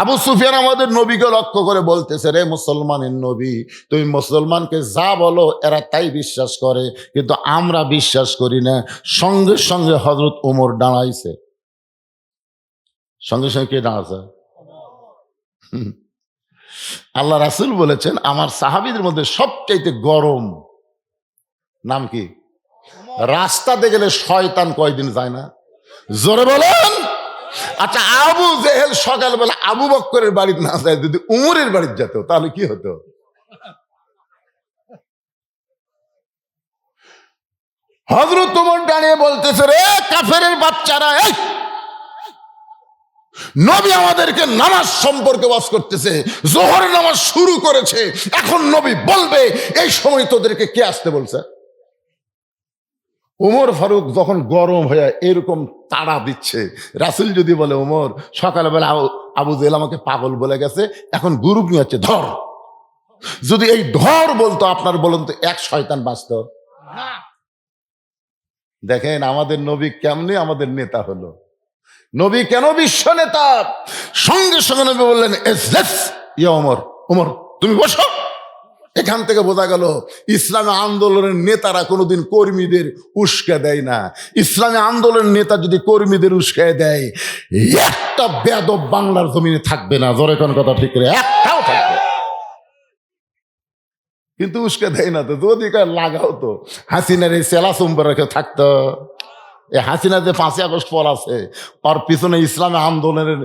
আবু সুফিয়ান আমাদের নবীকে লক্ষ্য করে বলতেছে, রে মুসলমানের নবী, তুমি মুসলমানকে যা বলো এরা তাই বিশ্বাস করে, কিন্তু আমরা বিশ্বাস করি না। সঙ্গে সঙ্গে হযরত ওমর দাঁড়াইছে। সঙ্গে সঙ্গে কে দাঁড়াছে? আল্লাহ রাসূল বলেছেন, আমার সাহাবীদের মধ্যে সবচাইতে গরম নাম কি? রাস্তাতে গেলে শয়তান কয়দিন যায় না? জোরে বলেন। আচ্ছা, আবু জেহেল সকালবেলা আবু বক্করের বাড়িতে না যায়, যদি উমরের বাড়িতে যেত তাহলে কি হতো? হযরত ওমর দাঁড়িয়ে বলতেছে, রে কাফেরের বাচ্চারা, এই নবী আমাদেরকে নামাজ সম্পর্কে ওয়াজ করতেছে, জোহরের নামাজ শুরু করেছে, এখন নবী বলবে এই সময় তোদেরকে কে আসতে বলছে? ওমর ফারুক যখন গরম হয়ে এরকম তাড়া দিচ্ছে, রাসূল যদি বলে, ওমর সকালবেলা আবু জেহেল আমাকে পাগল বলে গেছে, এখন গ্রুপ নিয়ে হচ্ছে ধর, যদি এই ধর বলতো, আপনার বলুন তো এক শয়তান বাঁচত? দেখেন আমাদের নবী কেমনে আমাদের নেতা হলো। নবী কেন বিশ্ব নেতা? সঙ্গে সঙ্গে নবী বললেন, এজলেস ইয়া ওমর, ওমর তুমি বসো। এখান থেকে বোঝা গেল ইসলামী আন্দোলনের নেতারা কোনোদিন কর্মীদের উস্কে দেয় না। ইসলামী আন্দোলনের নেতা যদি কর্মীদের উস্কে দেয়, একটা বেয়াদব বাংলার জমিনে থাকবে না। জোরে কোন কথা ঠিক করে, একটাও থাকবে। কিন্তু উস্কে দেয় না তো, যদি লাগাও তো হাসিনার এই সেলা সোমবার রেখে থাকতো। এই হাসিনা যে 5ই আগস্ট পর আছে, ওর পিছনে ইসলামী আন্দোলনের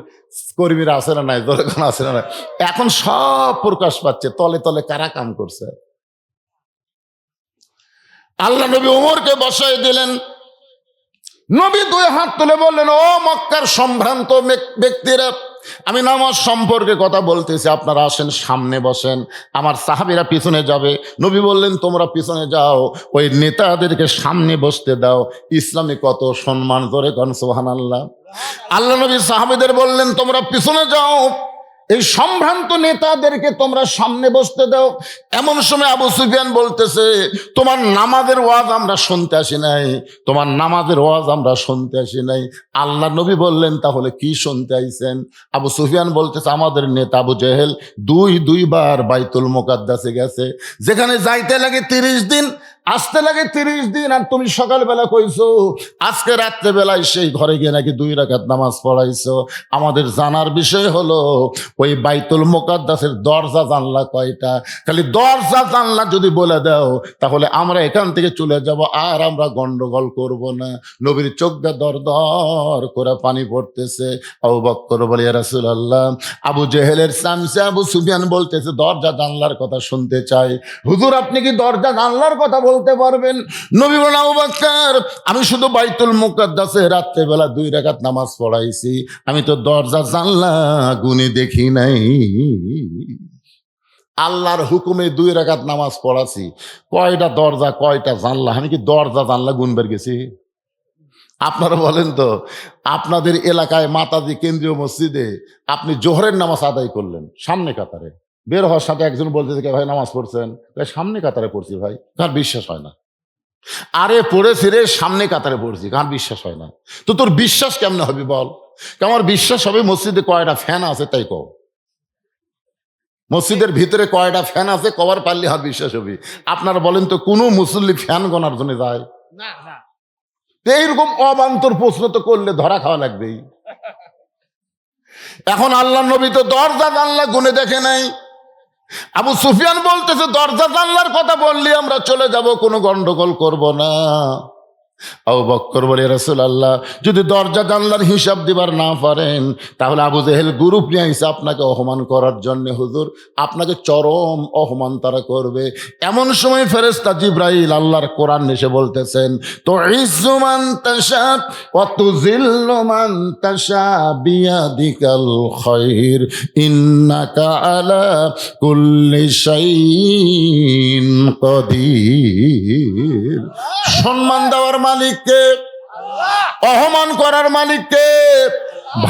কর্মীরা আছে না নাই? জোরে কোন আছে না নাই? এখন সব প্রকাশ পাচ্ছে, তলে তলে কারা কাম করছে। আল্লাহ নবী ওমরকে বসাই দিলেন। নবী 2 হাত তুলে বললেন, ও মক্কার সম্ভ্রান্ত ব্যক্তিরা, আমি নামাজ সম্পর্কে কথা বলতেছি, আপনারা আসেন সামনে বসেন, আমার সাহাবীরা পিছনে যাবে। নবী বললেন, তোমরা পিছনে যাও, ওই নেতাদেরকে সামনে বসতে দাও। ইসলামে কত সম্মান, ধরে কোন সুবহানাল্লাহ। আল্লাহ নবী সাহাবীদের বললেন, তোমরা পিছনে যাও, এই সম্ভ্রান্ত নেতাদেরকে তোমরা সামনে বসতে দাও। এমন সময় আবু সুফিয়ান বলতেছে, তোমার নামাজের ওয়াজ আমরা শুনতে আসি নাই, তোমার নামাজের ওয়াজ আমরা শুনতে আসি নাই। আল্লাহ নবী বললেন, তাহলে কি শুনতে আইছেন? আবু সুফিয়ান বলতেছে, আমাদের নেতা আবু জেহেল দুইবার বাইতুল মুকাদ্দাসে গেছে, যেখানে যাইতে লাগে 30 দিন, আসতে লাগে 30 দিন। আর তুমি সকালবেলা কইছো আজকে রাত্রেবেলায় সেই ঘরে গিয়ে নাকি 2 রাকাত নামাজ পড়াইছো। আমাদের জানার বিষয় হলো, ওই বাইতুল মুকাদ্দাসের দরজা জানলা কয়টা? খালি দরজা জানলা যদি বলে দাও, তাহলে আমরা এখান থেকে চলে যাব, আর আমরা গন্ডগোল করব না। নবীর চোখ দিয়ে দর দর করে পানি পড়তেছে। আবু বকর বলে, ইয়া রাসূলুল্লাহ, আবু জেহেলের সামসে আবু সুফিয়ান বলতেছে দরজা জানলার কথা শুনতে চাই। হুজুর, আপনি কি দরজা জানলার কথা বলতে পারবেন? নবী বলেন, আবু বকর, আমি শুধু বাইতুল মুকাদ্দাসে রাত্রেবেলা 2 রাকাত নামাজ পড়াইছি, আমি তো দরজা জানলা গুনে দেখি নাই। আল্লাহর হুকুমে 2 রাকাত নামাজ পড়াছি, কয়টা দরজা কয়টা জানলা, আমি কি দরজা জানলা গুনবার গেছি? আপনারা বলেন তো, আপনাদের এলাকায় মাতাজি কেন্দ্রীয় মসজিদে আপনি জোহরের নামাজ আদায় করলেন সামনে কাতারে, বের হওয়ার সাথে একজন বলতে থেকে, ভাই নামাজ পড়ছেন? সামনে কাতারে পড়ছি ভাই। কার বিশ্বাস হয় না? আরে পড়েছি রে, সামনে কাতারে পড়ছি। কার বিশ্বাস হয় না? তো তোর বিশ্বাস কেমনে হবে বল? আমার বিশ্বাস হবে মসজিদে কয়টা ফ্যান আছে তাই কও। মসজিদের ভিতরে কয়টা ফ্যান আছে কবার পারলে আর বিশ্বাস হবে। আপনারা বলেন তো, কোনো মুসল্লি ফ্যান গনার জন্য যায়? এইরকম অবান্তর প্রশ্ন তো করলে ধরা খাওয়া লাগবেই। এখন আল্লাহ নবী তো দরজা জানলা গুনে দেখে নাই। আবু সুফিয়ান বলতেছে, দরজা জানলার কথা বললি আমরা চলে যাব, কোনো গন্ডগোল করব না। আবু বকর বলে, রাসূলুল্লাহ, যদি দরজা জানলার হিসাব দিবার না পারেন তাহলে আবু জেহেল গ্রুপ নিয়ে এসে আপনাকে অপমান করার জন্য হুজুর আপনাকে চরম অপমান তারা করবে। এমন সময় ফেরেশতা জিবরাইল আল্লাহর কোরআন এসে বলতেছেন, তো ইজ্জু মান তাশা ওয়া তুযিল্লু মান তাশা বিয়াদিকাল খায়র ইন্নাকা আলা কুল্লি শাইইন কাদির। সম্মান দেওয়ার মালিককে, অপমান করার মালিককে,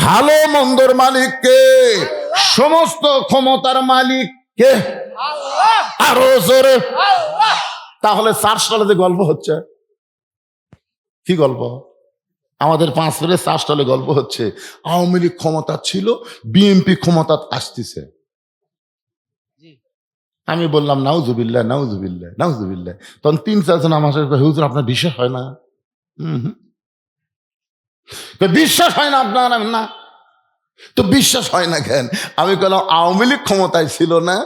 ভালো মন্দর মালিককে, সমস্ত ক্ষমতার মালিককে। আরো জোরে। তাহলে 4 সালে যে গল্প হচ্ছে, কি গল্প? আমাদের 5 সালে 4 সালে গল্প হচ্ছে, আওয়ামী লীগ ক্ষমতা ছিল, বিএনপি ক্ষমতা আসতেছে। আমি বললাম নাউজুবিল্লাহ নাউজুবিল্লাহ নাউজুবিল্লাহ। তখন 3-4 জন আমার সাথে, হুজুর আপনার বিশ্বাস হয় না? বিশ্বাস হয় না আপনার? না তো বিশ্বাস হয় না কেন? আমি বললাম, আওয়ামী লীগ ক্ষমতায় ছিল না,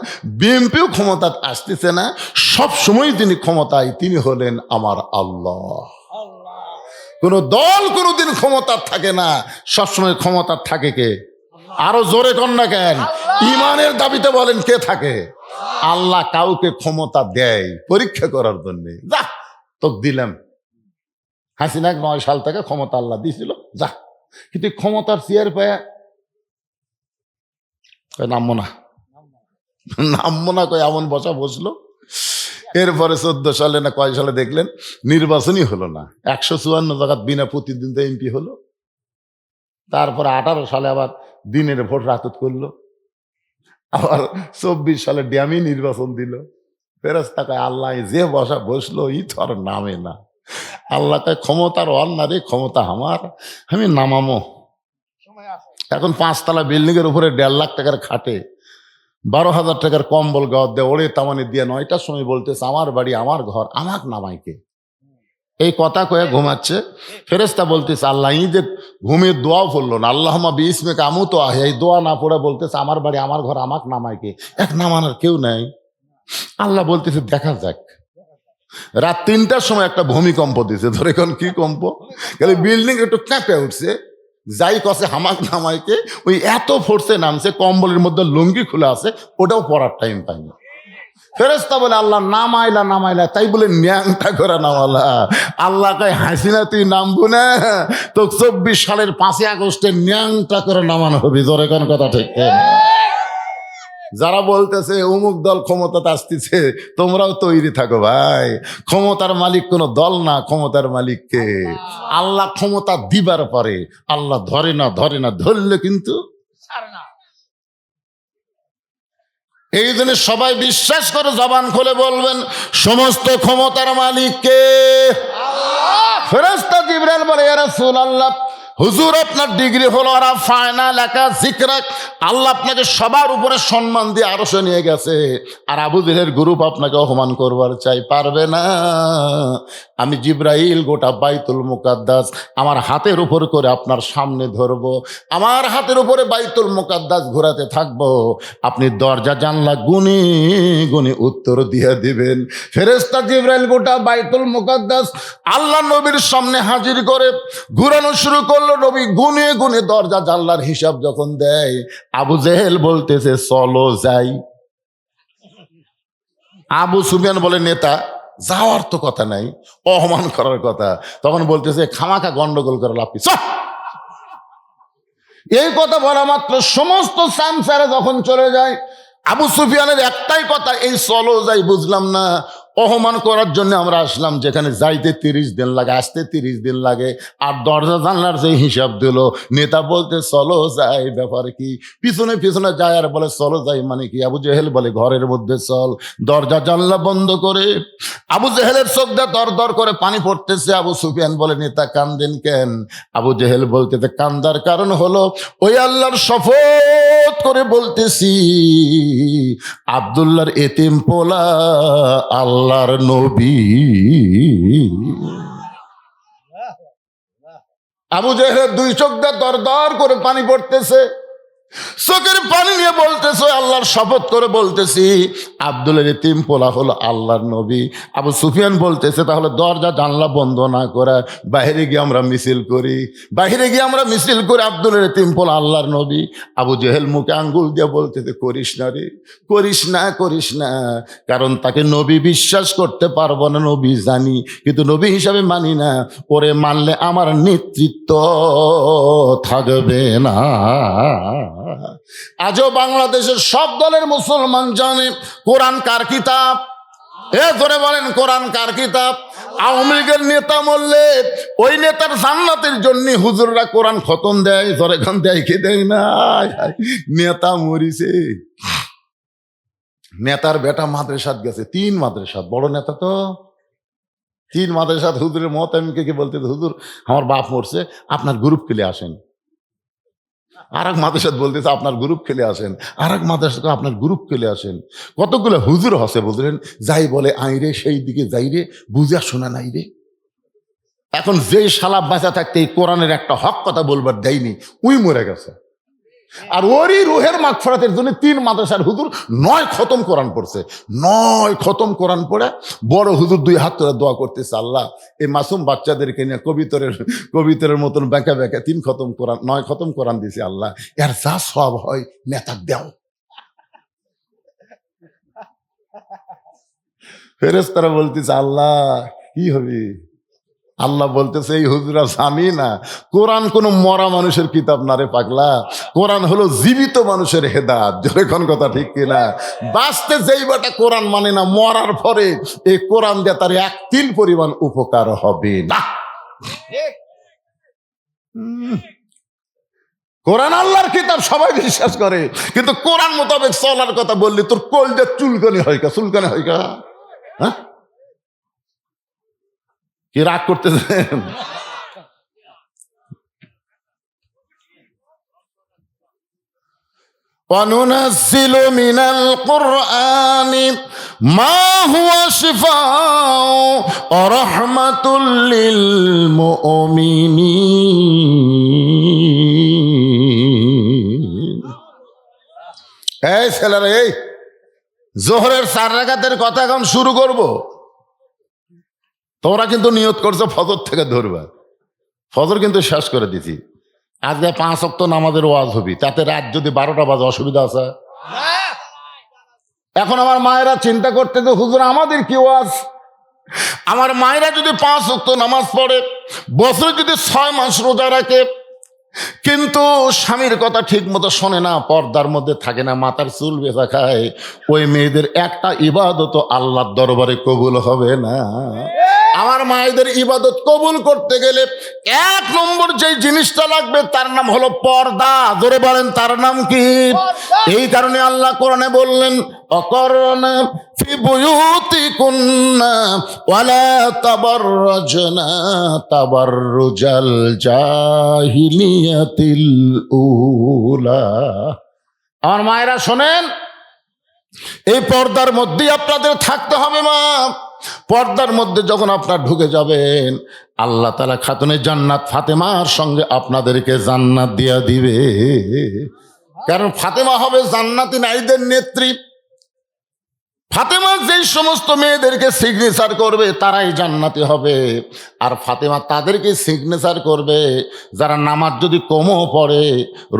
বিএনপিও ক্ষমতা আসতেছে না, সব সময় তিনি ক্ষমতায়, তিনি হলেন আমার আল্লাহ। কোন দল কোনদিন ক্ষমতা থাকে না, সবসময় ক্ষমতা থাকে কে? আরো জোরে কর না কেন? ইমানের দাবিতে বলেন কে থাকে? আল্লাহ কাউকে ক্ষমতা দেয় পরীক্ষা করার জন্য। যা তোকে দিলাম, হাসিনা 9 সাল থেকে ক্ষমতা আল্লাহ দিয়েছিল, যা। কিন্তু ক্ষমতার চেয়ার পায় নামবো না, নামবো না কয় এমন বসা বসলো। এরপরে 14 সালে না কয় সালে দেখলেন নির্বাচনই হলো না, 154 জায়গা বিনা প্রতিদ্বন্দ্বিতা এমপি হলো। তারপরে 18 সালে আবার দিনের ভোট রাতত করলো, আবার 24 সালে ড্যামি নির্বাচন দিল। ফেরেশতা কয়, আল্লাহ যে বসা বসলো ই তো আর নামে না। আল্লাহ কয়, ক্ষমতার অন্য রে, ক্ষমতা আমার, আমি নামামো। এখন 5 তলা বিল্ডিং এর উপরে 1.5 লাখ টাকার খাটে 12,000 টাকার কম্বল গাওয়া দেয়, ওরে তামানি দিয়ে 9টার সময় বলতেছে, আমার বাড়ি আমার ঘর, আমাক নামাইকে। এই কথা কয়ে ঘুমাচ্ছে। ফেরেশতা বলতেছে, আল্লাহ ই যে ঘুমের দোয়াও পড়লো না, আল্লাহুম্মা বিইসমিকা আমুতু আহইয়া, এই দোয়া না পড়ে বলতেছে, আমার বাড়ি আমার ঘর, আমাক নামাইকে। এক নামানোর কেউ নাই। আল্লাহ বলতেছে, দেখা যাক। রাত 3টার সময় একটা ভূমিকম্প দিছে। ধরে কোন কি কম্প? বিল্ডিং একটু কাঁপে উঠছে, যাই কসে হামাক নামাইকে, ওই এত ফোর্সে নামছে, কম্বলের মধ্যে লুঙ্গি খুলে আছে, ওটাও পড়ার টাইম পাইনি। ফেরেশতা বলে, আল্লাহ নামাইলা নামাইলা, তাই বলে ন্যাংটা করে নামালা। আল্লাহ কয়, হাসিনা তুই নামবো না, তো 24 সালের 5 আগস্টে ন্যাংটা করে নামানো হবে। জোরে কোন কথা ঠিক? যারা বলতেছে অমুক দল ক্ষমতাতে আসতেছে, তোমরাও তৈরি থাকো ভাই। ক্ষমতার মালিক কোন দল না, ক্ষমতার মালিককে আল্লাহ। ক্ষমতা দিবার পরে আল্লাহ ধরে না, ধরে না, ধরলে কিন্তু এই জন্য সবাই বিশ্বাস করে জবান খুলে বলবেন, সমস্ত ক্ষমতার মালিককে। ফেরেশতা জিবরাইল বলে, ইয়া রাসূলুল্লাহ, হুজুর আপনার ডিগ্রি হলো আর ফায়না লেখা জিকরাক, আল্লাহ আপনাকে সবার উপরে সম্মান দিয়ে আরশে নিয়ে গেছে, আর আবু জেহেলের গ্রুপ আপনাকে অপমান করবার চাই, পারবে না। আমি জিবরাইল গোটা বাইতুল মুকাদ্দাস আমার হাতের উপর করে আপনার সামনে ধরবো, আমার হাতের উপরে বাইতুল মুকাদ্দাস ঘোরাতে থাকবো, আপনি দরজা জানলা গুনে গুনে উত্তর দিয়ে দিবেন। ফেরেশতা জিবরাইল গোটা বাইতুল মুকাদ্দাস আল্লাহ নবীর সামনে হাজির করে ঘুরানো শুরু করলো। নবী গুনে গুনে দরজা জানলার হিসাব যখন দেয়, আবু জেহেল বলতেছে, চলো যাই। আবু সুফিয়ান বলে, নেতা যাওয়ার তো কথা নাই, অপমান করার কথা। তখন বলতেছে, খামাখা গন্ডগোল করে লাভ কি? এই কথা বলা মাত্র সমস্ত সামসারে যখন চলে যায়, আবু সুফিয়ানের একটাই কথা, এই চলো যাই বুঝলাম না, অপমান করার জন্য আমরা আসলাম, যেখানে যাইতে 30 দিন লাগে, আসতে 30 দিন লাগে। আর দরজা জানলার যে হিসাব দিল, নেতা বলতে চলো যাই, ব্যাপার কি? পিছনে পিছনে যায় আর বলে চলো যাই, মানে কি? আবু জেহেল বলে ঘরের মধ্যে চল। দরজা জানলা বন্ধ করে আবু জেহেলের চোখ দিয়ে দর দর করে পানি পড়তেছে। আবু সুফিয়ান বলে, নেতা কান্দেন কেন? আবু জেহেল বলতেছে, কান্দার কারণ হলো ওই আল্লাহর শপথ করে বলতেছি, আব্দুল্লাহর এতিম পোলা আল্লাহর নবী। আবু জেহেলের 2 চোখ দিয়ে দর দর করে পানি পড়তেছে, চোখের পানি নিয়ে বলতেছে, আল্লাহর শপথ করে বলতেছি, আব্দুলের এতিম পোলা হলো আল্লাহর নবী। আবু সুফিয়ান বলতেছে, তাহলে দরজা জানলা বন্ধ না করে বাইরে গিয়ে আমরা মিছিল করি, বাইরে গিয়ে আমরা মিছিল করে আব্দুলের এতিম পোলা আল্লাহর নবী। আবু জেহেল মুখে আঙ্গুল দিয়ে বলতেছে, করিস না রে, করিস না, করিস না, কারণ তাকে নবী বিশ্বাস করতে পারবো না, নবী জানি কিন্তু নবী হিসাবে মানি না, ওরে মানলে আমার নেতৃত্ব থাকবে না। আজও বাংলাদেশের সব দলের মুসলমান জানে কোরআন কার কিতাব। ধরে বলেন, কোরআন কার কিতাব? আওয়ামী লীগের নেতা মরলে ওই নেতার জান্নাতের জন্য হুজুররা কোরআন খতম দেয়, ধরে খান দেয়, কি দেয় না? নেতা মরিছে, নেতার বেটা মাদ্রাসাত গেছে, 3 মাদ্রাসাত, বড় নেতা তো 3 মাদ্রাসাত। হুজুরের মত আমি কে বলতে, হুজুর আমার বাপ মরছে, আপনার গ্রুপ খেলে আসেন। আর এক মাদ্রাসাত বলতেছে, আপনার গ্রুপ খেলে আসেন। আর এক মাদ্রাসাত, আপনার গ্রুপ খেলে আসেন। কতগুলো হুজুর হসে বুঝলেন, যাই বলে আইরে সেই দিকে যাই রে, বুঝা শোনা নাই রে। এখন যে শালা বাঁচা থাকতে এই কোরআনের একটা হক কথা বলবার দেয়নি, উই মরে গেছে। আর ওরই রুহের মাগফিরাতের জন্য 3 মাদ্রাসার হুজুর 9 খতম কোরআন পড়ছে। 9 খতম কোরআন পড়ে বড় হুজুর 2 হাত ধরে দোয়া করতেছে, আল্লাহ এই মাসুম বাচ্চাদেরকে নিয়ে কবিতরের মতন বেঁকা বেঁকা 3 খতম কোরআন, 9 খতম কোরআন দিছে, আল্লাহ এর যা সব হয় নেতা দেও। ফেরেশতারা বলতেছে, আল্লাহ কি হবে? আল্লাহ বলতেছে, এই হুজুরা জানি না কোরআন কোনো মরা মানুষের কিতাব না রে পাগলা, কোরআন হলো জীবিত মানুষের হেদায়েত। যখন কথা ঠিক কিনা? বাঁচতে যেই বাটা কোরআন মানে না, মরার পরে এই কোরআন দিয়ে তার 1 তিল পরিমাণ উপকার হবে না। কোরআন আল্লাহর কিতাব সবাই বিশ্বাস করে, কিন্তু কোরআন মোতাবেক চলার কথা বললি তোর কলজা চুলকানি হয় কা, চুলকানি হয় কা? হ্যাঁ, কি রাগ করতেছেন? وَنُنَزِّلُ مِنَ الْقُرْآنِ مَا هُوَ شِفَاءٌ وَرَحْمَةٌ لِّلْمُؤْمِنِينَ। এই ছেলেরা, এই জোহরের 4 রাকাতের কথা এখন শুরু করব। তোমরা কিন্তু নিয়ত করছো ফজর থেকে ধরবা, ফজর কিন্তু শেষ করে দিছি। আজকে 5 ওয়াক্ত নামাজের ওয়াজ হবি, তাতে রাত যদি 12টা বাজে অসুবিধা আছে? এখন আমার মায়েরা চিন্তা করতে, যে হুজুর আমাদের কি ওয়াজ? আমার মায়েরা যদি 5 ওয়াক্ত নামাজ পড়ে, বছরে যদি 6 মাস রোজা রাখে, কিন্তু স্বামীর কথা ঠিক মতো শোনে না, পর্দার মধ্যে থাকে না, মাথার চুল বেঁচা খায়, ওই মেয়েদের একটা ইবাদত আল্লাহর দরবারে কবুল হবে না। আমার মায়েদের ইবাদত কবুল করতে গেলে 1 নম্বর যে জিনিসটা লাগবে তার নাম হলো পর্দা। ধরে বলেন, তার নাম কি? এই কারণে আল্লাহ কোরআনে বললেন, অকরনা ফি বুয়ুতিকুন্না ওয়ালা তাবাররাজনা তাবাররুজাল জাহিলিয়াতিল উলা। আমার মায়েরা শোনেন, এই পর্দার মধ্যেই আপনাদের থাকতে হবে। মা, পর্দার মধ্যে যখন আপনার ঢুকে যাবেন, আল্লাহ তাআলা খাতুনে জান্নাত ফাতেমার সঙ্গে আপনাদেরকে জান্নাত দিয়া দিবে। কারণ ফাতেমা হবে জান্নাতি নারীদের নেত্রী। ফাতেমা যেই সমস্ত মেয়েদেরকে সিগনেচার করবে তারাই জান্নাতি হবে। আর ফাতেমা তাদেরকে সিগনেচার করবে যারা নামাজ যদি কমও পড়ে,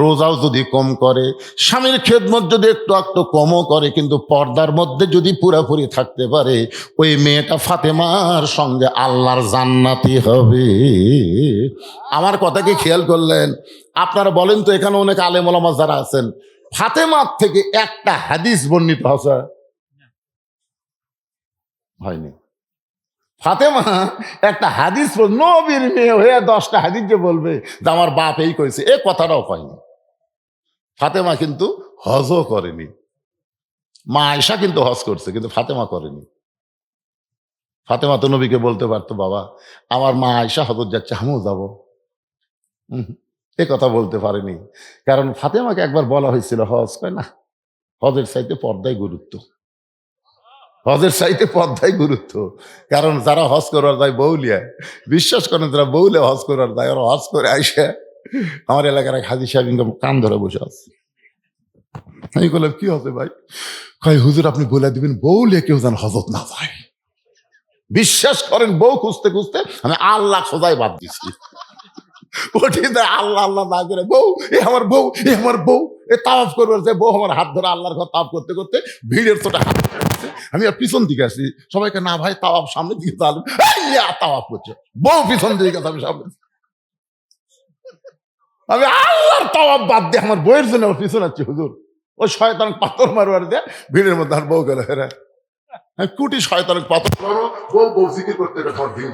রোজাও যদি কম করে, স্বামীর খেদমত যদি একটু একটু কমও করে, কিন্তু পর্দার মধ্যে যদি পুরোপুরি থাকতে পারে, ওই মেয়েটা ফাতেমার সঙ্গে আল্লাহর জান্নাতি হবে। আমার কথা কি খেয়াল করলেন? আপনারা বলেন তো, এখানে অনেক আলেম ওলামা যারা আছেন, ফাতেমার থেকে একটা হাদিস বর্ণিত আছে? হয়নি। ফাতেমা একটা হাদিস, নবীর মেয়ে হয়ে 10টা হাদিস যে বলবে যে আমার বাপ এই করেছে, এ কথাটাও কয়নি। ফাতেমা কিন্তু হজও করেনি। মা আয়েশা কিন্তু হজ করছে, কিন্তু ফাতেমা করেনি। ফাতেমা তো নবীকে বলতে পারতো, বাবা আমার মা আয়েশা হজত যাচ্ছে, আমিও যাবো। এ কথা বলতে পারেনি, কারণ ফাতেমাকে একবার বলা হয়েছিল হজ, কয় না, হজের চাইতে পর্দায় গুরুত্ব, হজের চাইতে পর্দায় গুরুত্ব। কারণ যারা হজ করার যায় বউলিয়া, বিশ্বাস করেন যারা বউলে হজ করার যায়, ওরা হজ করে আইসা আমার এলাকার এক হাজি সাহেব কান ধরে বসে আছে। আমি বললাম কি হবে ভাই? কয় হুজুর আপনি বলে দিবেন বউলে কেউ যেন হজত না যায়। বিশ্বাস করেন বউ খুঁজতে খুঁজতে আমি আল্লাহ খোঁজাই বাদ দিচ্ছি। আল্লাহ আল্লাহ না করে বউ, এ আমার বউ, এ আমার বউ, এ তাওয়াফ করবার যে বউ আমার হাত ধরে আল্লাহর ঘর তাওয়াফ করতে করতে ভিড়ের ছোটা হাত ধরে, আমি আর পিছন দিকে আসছি। সবাইকে না ভাই তাওয়াফ সামনে দিকে তাওয়াফ করছে, বউ পিছন দিকে গেছে, আমি সামনে। আমি আল্লাহর তাওয়াফ বাদ দিয়ে আমার বউয়ের জন্য আমার পিছন আছি হুজুর। ওই শয়তান পাথর মারবার দিয়ে ভিড়ের মধ্যে আর বউ গেল হেরা। কুটি শয়তান পাথর মারো, বউ বউ জিকির করতে দিন।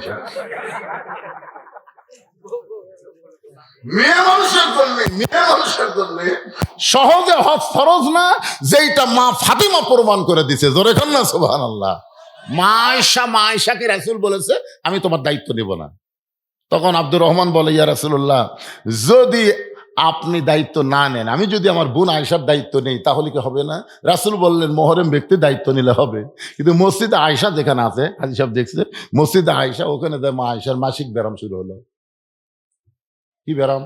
মেয়ে মানুষের জন্য, মেয়ে মানুষের জন্য সহজে হজ ফরজ না, যেইটা মা ফাতিমা প্রমাণ করে দিছে। জোরে খান না সুবহানাল্লাহ। মা আয়েশাকে রাসূল বলেছে আমি তোমার দায়িত্ব নেব না। তখন আব্দুর রহমান বলে, ইয়া রাসূলুল্লাহ, যদি আপনি দায়িত্ব না নেন, আমি যদি আমার বোন আয়েশার দায়িত্ব নেই তাহলে কি হবে না? রাসূল বললেন মুহররম ব্যক্তি দায়িত্ব নিলে হবে, কিন্তু মসজিদে আয়েশা যেখানে আছে, হাজী সাহেব দেখছে মসজিদে আয়েশা, ওখানে মা আয়েশার মাসিক ব্যারাম শুরু হলো। কি ব্যারাম?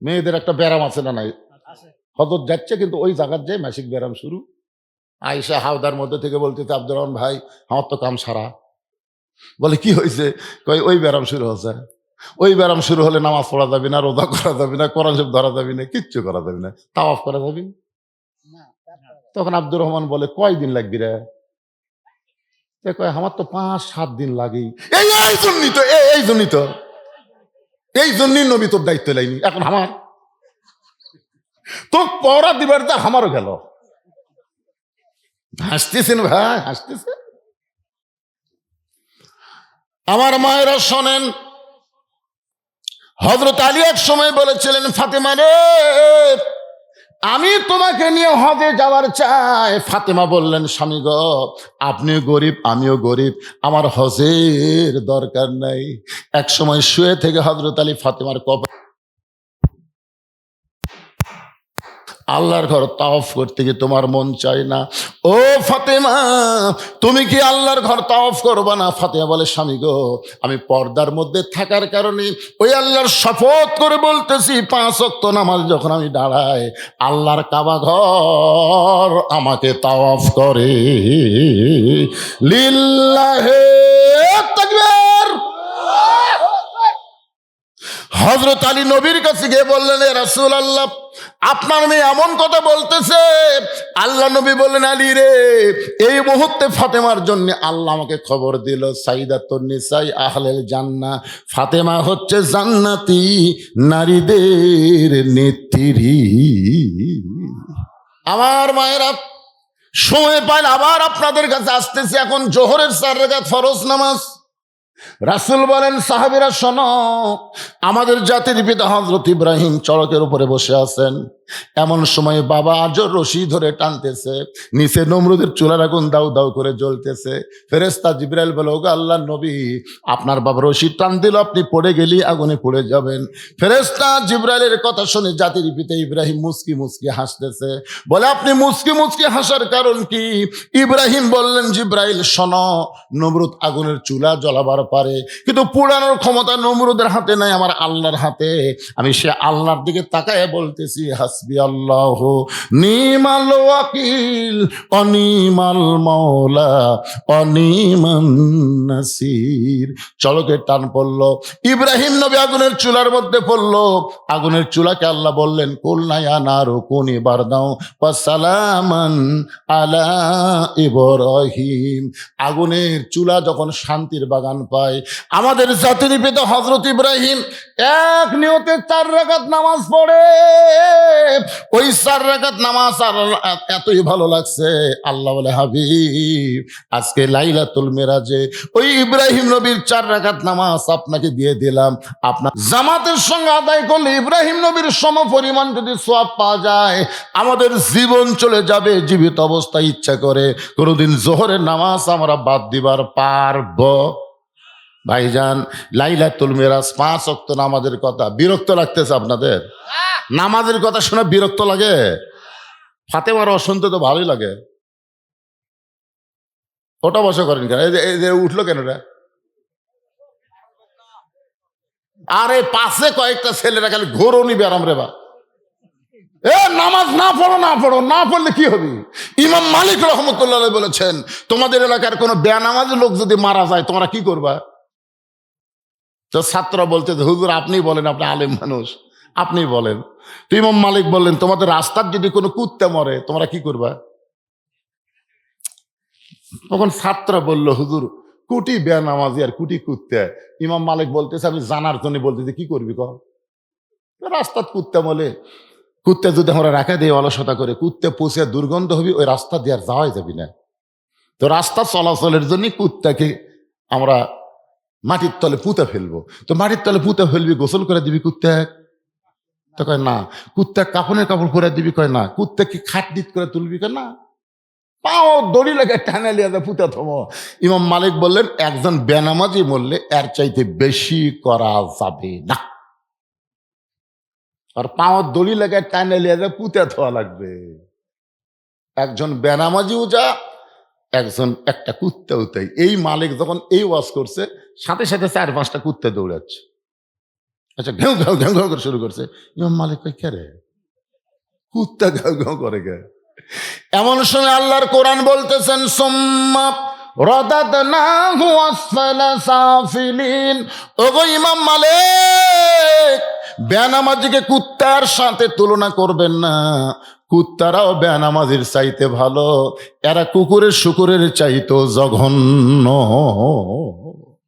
মেয়েদের একটা ব্যারাম আছে না নাই? হজরত যাচ্ছে কিন্তু ওই জায়গার যে মাসিক ব্যারাম শুরু। আয়েশা হাওদার মধ্যে থেকে বলতেছে, আব্দুর রহমান ভাই আমার তো কাম সারা। বলে কি হয়েছে? কই ওই ব্যারাম শুরু হচ্ছে। ওই ব্যারাম শুরু হলে নামাজ পড়া যাবে না, রোজা করা যাবে না, কোরআন শরীফ ধরা যাবে না, কিচ্ছু করা যাবে না, তাওয়াফ করা যাবে না। তখন আব্দুর রহমান বলে কয়দিন লাগবে রে? কয় আমার তো 5-7 দিন লাগেই। এই জন্যই নবী তোর দায়িত্ব লাইনি, এখন আমার তো পড়া দিবার তা আমারও গেল। হাসতেছেন ভাই, হাসতেছেন। আমার মায়েরা শোনেন, হযরত আলী এক সময় বলেছিলেন, ফাতেমা রে আমি তোমাকে নিয়ে হজে যাওয়ার চাই। ফাতেমা বললেন, স্বামী গো আপনিও গরিব আমিও গরিব, আমার হজের দরকার নাই। এক সময় শুয়ে থেকে হযরত আলী ফাতেমার কপাল, আল্লাহর ঘর তাওয়াফ করতে গিয়ে তোমার মন চায় না? ও ফাতেমা তুমি কি আল্লাহর ঘর তাওয়াফ করবা না? ফাতেমা বলে, স্বামী গো আমি পর্দার মধ্যে থাকার কারণে ওই আল্লাহর শপথ করে বলতেছি 5 ওয়াক্ত নামাজ যখন আমি দাঁড়াই, আল্লাহর কাবা ঘর আমাকে তাওয়াফ করে। লিল্লাহে তাকবীর। হযরত আলী নবীর কাছে গিয়ে বললেন, এ রাসূলুল্লাহ আপনার মেয়ে এমন কথা বলতেছে। আল্লাহ নবী বললেন, আলী রে এই মুহূর্তে ফাতেমার জন্য আল্লাহ আমাকে খবর দিল, সাইয়্যিদাতুন নিসাই আহলেল জান্নাহ, ফাতেমা হচ্ছে জান্নাতি নারীদের নেত্রী। আমার মায়েরা সময় পাইলে আবার আপনাদের কাছে আসতেছি। এখন জোহরের 4 রাকাত ফরজ নামাজ। রাসূল বলেন, সাহাবীরা শোনো, আমাদের জাতির পিতা হযরত ইব্রাহিম চড়কের উপরে বসে আছেন। এমন সময় বাবা আজর রশি ধরে টানতেছে, নিচে নমরুদের চুলার আগুন দাউ দাউ করে জ্বলতেছে। ফেরেশতা জিবরাইল বলে, ওগো আল্লাহর নবী আপনার বাবা রশি টান দিল, আপনি পড়ে গেলি আগুনে পড়ে যাবেন। ফেরেশতা জিবরাইলের কথা শুনে জাতির পিতা ইব্রাহিম মুচকি মুচকি হাসতেছে। বলে, আপনি মুচকি মুচকি হাসার কারণ কি? ইব্রাহিম বললেন, জিবরাইল শোনো, নমরুদ আগুনের চুলা জ্বলাবার পারে, কিন্তু পোড়ানোর ক্ষমতা নমরুদের হাতে নাই, আমার আল্লাহর হাতে। আমি সে আল্লাহর দিকে তাকায় বলতেছি, হাসবি আল্লাহু নিমাল ওয়াকিল অনিমাল মাওলা অনিমান নাসির। চলকের টান পড়লো, ইব্রাহিম নবী আগুনের চুলার মধ্যে পড়লো। আগুনের চুলাকে আল্লাহ বললেন, কুলনা ইয়া নারু কুনি বারদাও ওয়া সালামান আলা ইব্রাহিম। আগুনের চুলা যখন শান্তির বাগান পায়, আমাদের জাতির পিতা হযরত ইব্রাহিম এক নিয়তে 4 রাকাত নামাজ পড়ে ওই 4 রাকাত নামাজ আর এতই ভালো লাগছে, আল্লাহ বলে হাবিব আজকে লাইলাতুল মেরাজে ওই ইব্রাহিম নবীর 4 রাকাত নামাজ আপনাকে দিয়ে দিলাম। আপনার জামাতের সঙ্গে আদায় করলে ইব্রাহিম নবীর সম পরিমাণ যদি সওয়াব পাওয়া যায়, আমাদের জীবন চলে যাবে জীবিত অবস্থায় ইচ্ছা করে কোনোদিন জোহরের নামাজ আমরা বাদ দিবার পারবো? ভাইজান, লাইলাতুল মেরাজ 5 ওয়াক্ত নামাজের কথা বিরক্ত লাগতেছে আপনাদের? নামাজের কথা শুনে বিরক্ত লাগে? ফাতেমার শুনতে তো ভালোই লাগে। ওটা বসে করেন কেন? এই যে উঠলো কেন রে? আরে পাশে কয়েকটা ছেলেরা খালি ঘোরও নিবে আরাম রে বা। নামাজ না পড়ো, না পড়ো, না পড়লে কি হবে? ইমাম মালিক রহমতুল্লাহ বলেছেন, তোমাদের এলাকার কোনো বেনামাজি লোক যদি মারা যায় তোমরা কি করবা? তো ছাত্ররা বলতে, হুজুর আপনি বলেন, আপনি আলেম মানুষ, আপনি বলেন। তো ইমাম মালিক বললেন, তোমাদের রাস্তার যদি কোনো কুত্তে মরে তোমরা কি করবা? তখন ছাত্ররা বলল, হুজুর কুটি বেনামাজি আর কুটি কুত্তে। ইমাম মালিক বলতেছে, আমি জানার জন্য বলতেছি, কি করবি কর? রাস্তার কুত্তে বলে, কুত্তে যদি আমরা রাখা দিয়ে অলসতা করে কুত্তে পৌঁছে দুর্গন্ধ হবি, ওই রাস্তা দিয়ে আর যাওয়াই যাবি না। তো রাস্তা চলাচলের জন্য কুত্তাকে আমরা মাটির তলে পুঁতে ফেলবো। তো মাটির তলে পুঁতে ফেলবি, গোসল করে দিবি কুত্তে? তো কয় না। কুত্তা কাপড়ের কাপড় পরে দিবি? কয় না। কুত্তাকে খাটনিট করে তুলবি? কয় না। পাও দড়ি লেগে টানে লিয়ে যায় পুঁতে থমো। ইমাম মালিক বললেন, একজন বেনামাজি মরলে এর চাইতে বেশি করা যাবে না, আর পাওয়ার দড়ি লেগে টানে লিয়ে যায় পুঁতে থোয়া লাগবে। একজন বেনামাজিও যা, একজন একটা কুত্তাও তাই। এই মালিক যখন এই ওয়াজ করছে, সাথে সাথে 4-5টা কুত্তে দৌড়াচ্ছে। আচ্ছা, ঘেউ ঘেউ ঘেউ ঘেউ করে শুরু করছে। ইমাম মালিক কই কে রে? কুত্তা ঘেউ ঘেউ করে গে। এমন সময় আল্লাহর কোরআন বলতেছেন, সুম্মা রাদাদনাহু আসফালা সাফিলিন। ওগো ইমাম মালিক, বেনামাজিকে কুত্তার সাথে তুলনা করবেন না। কুত্তারাও বেনামাজির চাইতে ভালো, এরা কুকুরের শুকুরের চাইতেও জঘন্য।